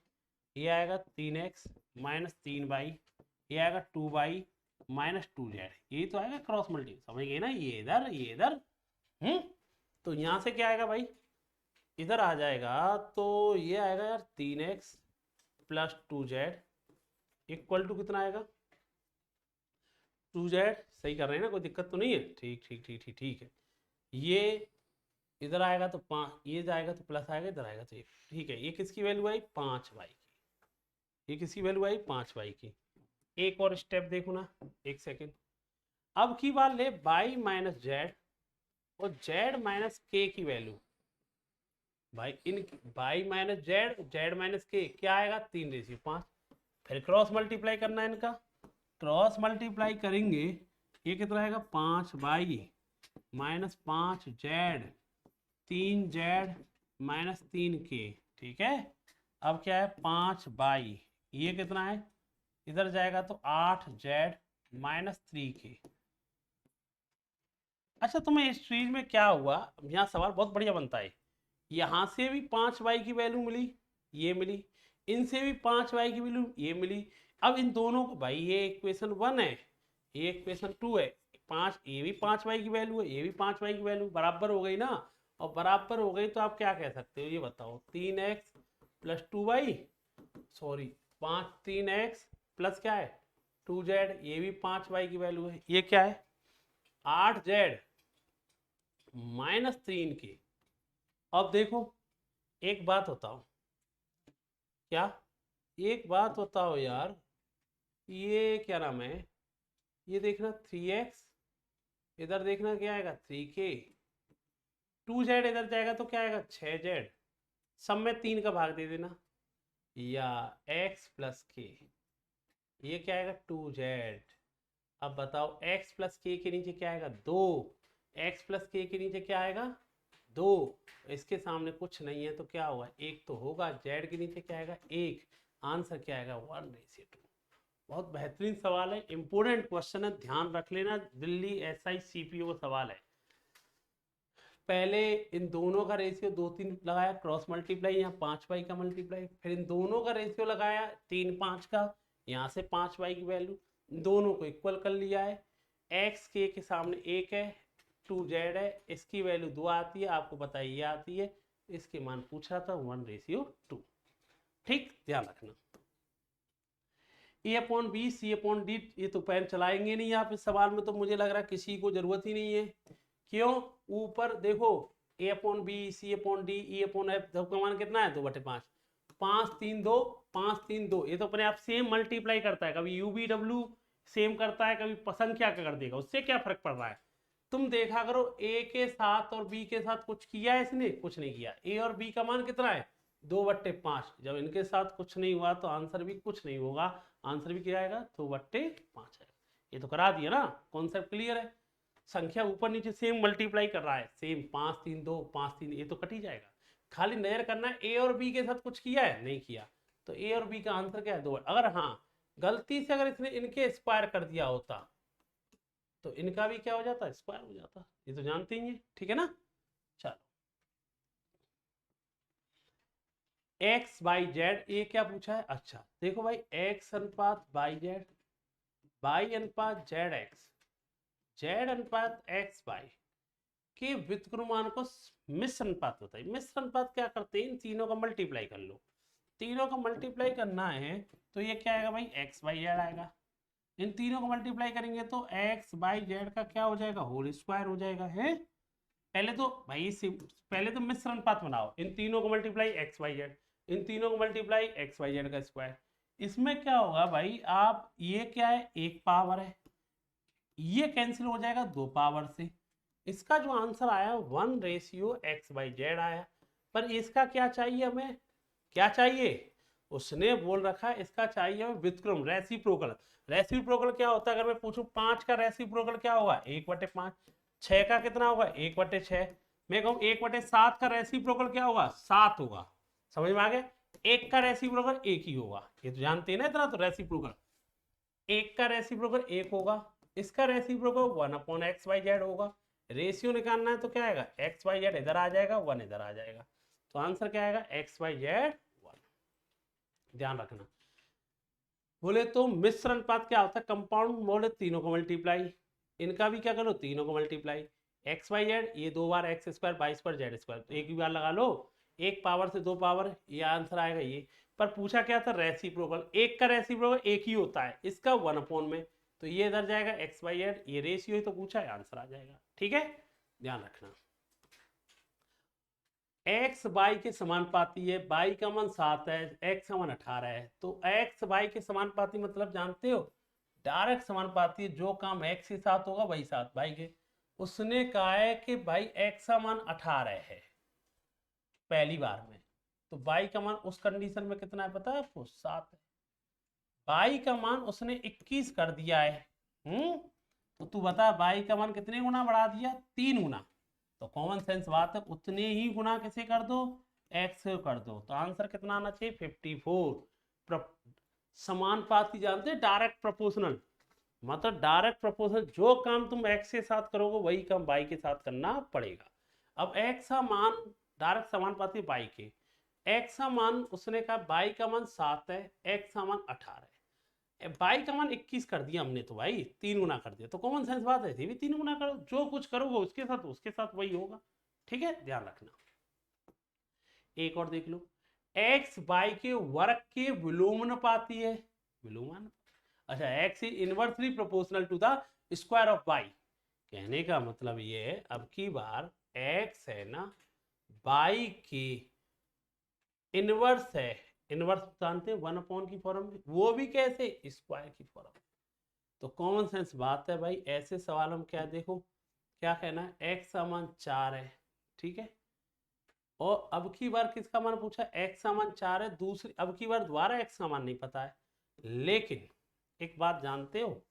ये आएगा 3x माइनस 3y, ये आएगा 2y माइनस 2z, ये तो आएगा क्रॉस मल्टी, समझ गए ना, ये इधर ये इधर। तो यहाँ से क्या आएगा भाई, इधर आ जाएगा, तो ये आएगा यार 3x plus 2z equal to कितना आएगा, 2z। सही कर रहे हैं ना, कोई दिक्कत तो नहीं है, ठीक ठीक ठीक ठीक ठीक है। ये इधर आएगा तो 5, ये जाएगा तो प्लस आएगा, इधर आएगा तो ये, ठीक है। ये किसकी वैल्यू आई, 5y की, ये किसकी वैल्यू आई, 5y की। एक और स्टेप देखो ना, एक सेकेंड, अब की बार ले y माइनस जेड और z माइनस के की वैल्यू, भाई इन y minus Z, z minus के, क्या आएगा 3/5, फिर क्रॉस मल्टीप्लाई करना है इनका, क्रॉस मल्टीप्लाई करेंगे, ये कितना आएगा 5y minus 5z, 3z minus 3k, ठीक है। अब क्या है 5y, ये कितना है, इधर जाएगा तो 8z माइनस 3k। अच्छा, तुम्हें इस चीज में क्या हुआ, यहाँ सवाल बहुत बढ़िया बनता है, यहाँ से भी 5y की वैल्यू मिली, ये मिली, इनसे भी 5y की वैल्यू ये मिली। अब इन दोनों को, भाई ये इक्वेशन 1 है, ये इक्वेशन 2 है, 5, ये भी 5y की वैल्यू है, ये भी 5y की वैल्यू, बराबर हो गई ना। और बराबर हो गई तो आप क्या कह सकते हो, ये बताओ, 3x plus 2y, sorry 3x plus क्या है 2z, ये भी 5y की वैल्यू है, ये क्या है 8z माइनस 3k। अब देखो, एक बात बताओ, क्या, एक बात बताओ यार, ये क्या नाम है, ये देखना 3x, इधर देखना क्या आएगा 3k, 2z इधर जाएगा तो क्या आएगा 6z, सब में 3 का भाग दे देना, या x प्लस k, ये क्या आएगा 2z। अब बताओ x प्लस के नीचे क्या आएगा 2, x प्लस के नीचे क्या आएगा 2, इसके सामने कुछ नहीं है तो क्या होगा, एक तो होगा, z के नीचे क्या आएगा 1, आंसर क्या आएगा 1/2। बहुत बेहतरीन सवाल है, इंपोर्टेंट क्वेश्चन है, ध्यान रख लेना, दिल्ली एसआई सीपीओ का सवाल है। पहले इन दोनों का रेशियो 2-3 लगाया, क्रॉस मल्टीप्लाई, यहाँ 5y का मल्टीप्लाई, फिर इन दोनों का रेशियो लगाया 3-5 का, यहाँ से 5y की वैल्यू, दोनों को इक्वल कर लिया है, x के सामने 1 है, 2z है, इसकी वैल्यू 2 आती है, आपको पता है ये आती है, इसके मान पूछा था 1/2, ठीक, ध्यान रखना। A/B C/D, ये तो पैन चलाएंगे नहीं आप इस सवाल में, तो मुझे लग रहा है किसी को जरूरत ही नहीं है, क्यों, ऊपर देखो A/B C/D E/F, सबका मान कितना है 2/5, 5 3 2, 5 3 2, ये तो अपने आप सेम मल्टीप्लाई करता है, कभी UVW सेम करता है, कभी संख्या का कर देगा, उससे क्या फर्क पड़ रहा है। तुम देखा करो ए के साथ और बी के साथ कुछ किया है इसने, कुछ नहीं किया, ए और बी का मान कितना है 2/5, जब इनके साथ कुछ नहीं हुआ तो आंसर भी कुछ नहीं होगा, आंसर भी क्या आएगा 2/5 है। ये तो करा दिया ना, कॉन्सेप्ट क्लियर है, संख्या ऊपर नीचे सेम मल्टीप्लाई कर रहा है, सेम 5 3 2 5 3, ये तो कट ही जाएगा, खाली नजर करना है ए और बी के साथ कुछ किया है, नहीं किया, तो ए और बी का आंसर क्या है 2। अगर हाँ गलती से अगर इसने इनके स्क्वायर कर दिया होता तो इनका भी क्या हो जाता, स्क्वायर हो जाता, ये तो जानते ही हैं, ठीक है ना। चलो एक्स बाई जेड, ये क्या पूछा है, अच्छा देखो भाई, एक्स अनुपात बाई जेड, बाई अनुपात जेड एक्स, जेड अनुपात एक्स बाई के व्युत्क्रमान को मिश्र अनुपात होता है। मिश्र अनुपात क्या करते हैं, इन तीनों का मल्टीप्लाई कर लो, तीनों का मल्टीप्लाई करना है तो ये क्या आएगा भाई एक्स बाई जेड आएगा, इन तीनों को मल्टीप्लाई करेंगे तो एक्स बाई जेड का क्या हो जाएगा होल स्क्वायर हो जाएगा, है। पहले तो भाई पहले तो मिश्र अनुपात बनाओ, इन तीनों को मल्टीप्लाई एक्स वाई जेड, इन तीनों को मल्टीप्लाई एक्स वाई जेड का स्क्वायर, इसमें क्या होगा भाई, आप ये क्या है 1 पावर है, ये कैंसिल हो जाएगा 2 पावर से, इसका जो आंसर आया 1/x/z आया। पर इसका क्या चाहिए हमें, क्या चाहिए उसने बोल रखा है इसका चाहिए व्युत्क्रम रेसिप्रोकल। रेसिप्रोकल क्या होता है, अगर मैं पूछूं 5 का रेसिप्रोकल क्या होगा 1/5, 6 का कितना होगा 1/6, मैं कहूँ 1/7 का रेसिप्रोकल क्या होगा 7 होगा। समझ में आ गया, एक का रेसिप्रोकल एक ही होगा, ये तो जानते हैं ना इतना, तो रेसिप्रोकल एक का रेसिप्रोकल एक होगा, इसका रेसिप्रोकल 1/XYZ होगा। रेशियो निकालना है तो क्या आएगा XYZ इधर आ जाएगा 1 इधर आ जाएगा, तो आंसर क्या आएगा XYZ 1। ध्यान रखना। बोले तो मिश्र अनुपात क्या होता है, कंपाउंड बोले तीनों को मल्टीप्लाई, इनका भी क्या करो तीनों को मल्टीप्लाई, XYZ ये 2 बार x² 22 पर Z², तो एक भी बार लगा लो, एक पावर से 2 पावर, ये आंसर आएगा ये। पर पूछा क्या था रेसिप्रोकल, एक का रेसिप्रोकल एक ही होता है, इसका 1 में, तो ये इधर जाएगा XYZ, ये रेशियो ही तो पूछा है, आंसर आ जाएगा। ठीक है, ध्यान रखना। x y के समानुपाती है, y का मान 7 है, x का मान 18 है, तो x y के समानुपाती मतलब जानते हो डायरेक्ट समानुपाती है, जो काम x के साथ होगा वही साथ y के। उसने कहा है कि भाई x का मान 18 है पहली बार में, तो y का मान उस कंडीशन में कितना है पता है आपको 7 है, y का मान उसने 21 कर दिया है। तो तू बता y का मान कितने गुना बढ़ा दिया 3 गुना, तो कॉमन सेंस बात है उतने ही गुना किसे कर दो x से कर दो, तो आंसर कितना आना चाहिए 54। समानुपाती जानते हैं डायरेक्ट प्रोपोर्शनल, मतलब डायरेक्ट प्रोपोर्शनल, जो काम तुम x के साथ करोगे वही काम y के साथ करना पड़ेगा। अब x का मान डायरेक्ट समानुपाती y के, x का मान उसने कहा y का मान 7 है, x का मान 18 है, y का मान 21 कर दिया हमने, तो भाई 3 गुना कर दिया, तो कॉमन सेंस बात है भी 3 गुना करो, जो कुछ करोगे उसके साथ वही होगा। ठीक है, ध्यान रखना। एक और देख लो, x y के वर्ग के विलोमानुपाती है, विलोमान, अच्छा x is inversely proportional to the square of y। कहने का मतलब ये है अब की बार x है ना y की इनवर्स है, इनवर्स जानते हैं 1 की फॉर्म में, वो भी कैसे स्क्वायर की फॉर्म में, तो कॉमन सेंस बात है भाई, ऐसे सवाल हम क्या देखो क्या कहना है x का मान 4 है, ठीक है, और अब की बार किसका मान पूछा x का मान 4 है, दूसरी अब की बार दोबारा x का मान नहीं पता है, लेकिन एक बात जानते हो,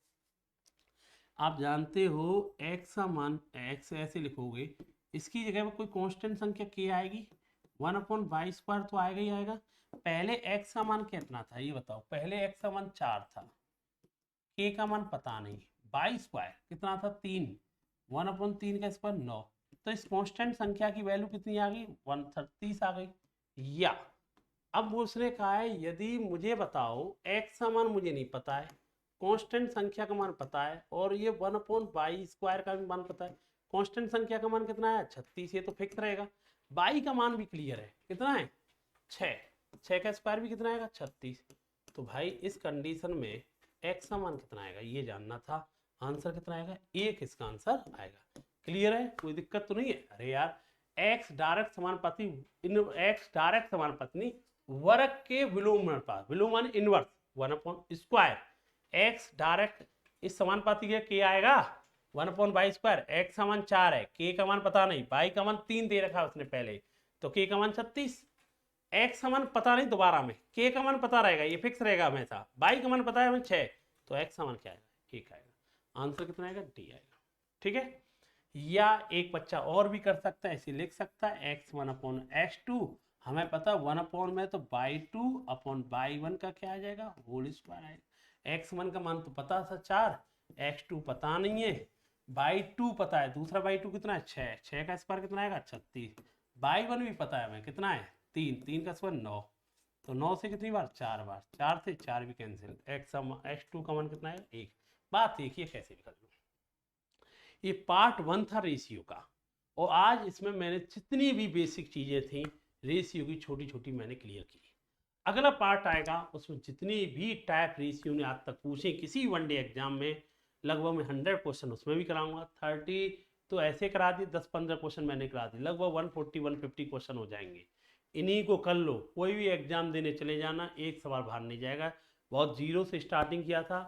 आप जानते हो x का मान x ऐसे लिखोगे, इसकी जगह पर कोई कांस्टेंट संख्या k आएगी, 1/y² तो आएगा ही आएगा। पहले x का मान कितना था ये बताओ, पहले x का मान 4 था, k का मान पता नहीं, y² कितना था 3, 1/3 का स्क्वायर 9, तो इस कांस्टेंट संख्या की वैल्यू कितनी आ गई 130 आ गई। या अब उसने कहा है यदि मुझे बताओ x का मान मुझे नहीं पता है, कांस्टेंट संख्या का मान पता है, और ये 1/y² का भी मान पता है, कांस्टेंट संख्या का मान कितना है 36, ये तो फिक्स रहेगा, y का मान भी क्लियर है कितना है 6, 6 का स्क्वायर भी कितना आएगा 36, तो भाई इस कंडीशन में x का मान कितना आएगा ये जानना था, आंसर कितना आएगा 1 इसका आंसर आएगा। क्लियर है, कोई दिक्कत तो नहीं है, अरे यार x डायरेक्ट समानुपाती, x डायरेक्ट समानुपाती नहीं, वर्ग के विलोमानुपात, विलोम इनवर्स 1/स्क्वायर, x डायरेक्ट इस समानुपाती के k आएगा 1/y², x का मान 4 है, k का मान पता नहीं, y का मान 3 दे रखा है उसने पहले, तो k का मान 36, x का मान पता नहीं दोबारा में, k का मान पता रहेगा ये फिक्स रहेगा हमेशा, y का मान पता है हमें 6, तो x का मान क्या आएगा 1 आएगा, आंसर कितना आएगा D आएगा। ठीक है, या एक बच्चा और भी कर सकता है, ऐसे लिख सकता है x1/x2, हमें पता 1 में तो by2/by1 का क्या आ जाएगा होल स्क्वायर आएगा, x1 का मान तो पता था 4, x2 पता नहीं है, by2 पता है, दूसरा by2 कितना है 6, 6 का स्क्वायर कितना आएगा 36, by1 भी पता है हमें कितना है 3, 3 का स्क्वायर 9, तो 9 से कितनी बार 4 बार, 4 से 4 भी कैंसिल, x2 का मान कितना है 1। बात देखिए कैसे निकल लो, ये पार्ट 1 था रेशियो का, और आज इसमें मैंने जितनी भी बेसिक चीज़ें थी रेशियो की छोटी छोटी मैंने क्लियर की। अगला पार्ट आएगा उसमें जितनी भी टाइप रेशियो ने आज तक पूछे किसी वनडे एग्जाम में, लगभग मैं 100 क्वेश्चन उसमें भी कराऊंगा, 30 तो ऐसे करा दिए, 10-15 क्वेश्चन मैंने करा दिए, लगभग 140-150 क्वेश्चन हो जाएंगे, इन्हीं को कर लो, कोई भी एग्जाम देने चले जाना एक सवाल बाहर नहीं जाएगा। बहुत जीरो से स्टार्टिंग किया था,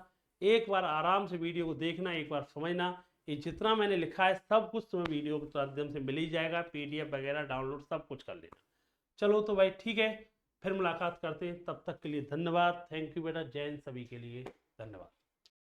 एक बार आराम से वीडियो को देखना, एक बार समझना, ये जितना मैंने लिखा है सब कुछ तुम्हें वीडियो के माध्यम से मिल ही जाएगा, PDF वगैरह डाउनलोड सब कुछ कर लेना। चलो तो भाई ठीक है, फिर मुलाकात करते हैं, तब तक के लिए धन्यवाद। थैंक यू बेटा, जय हिंद सभी के लिए, धन्यवाद।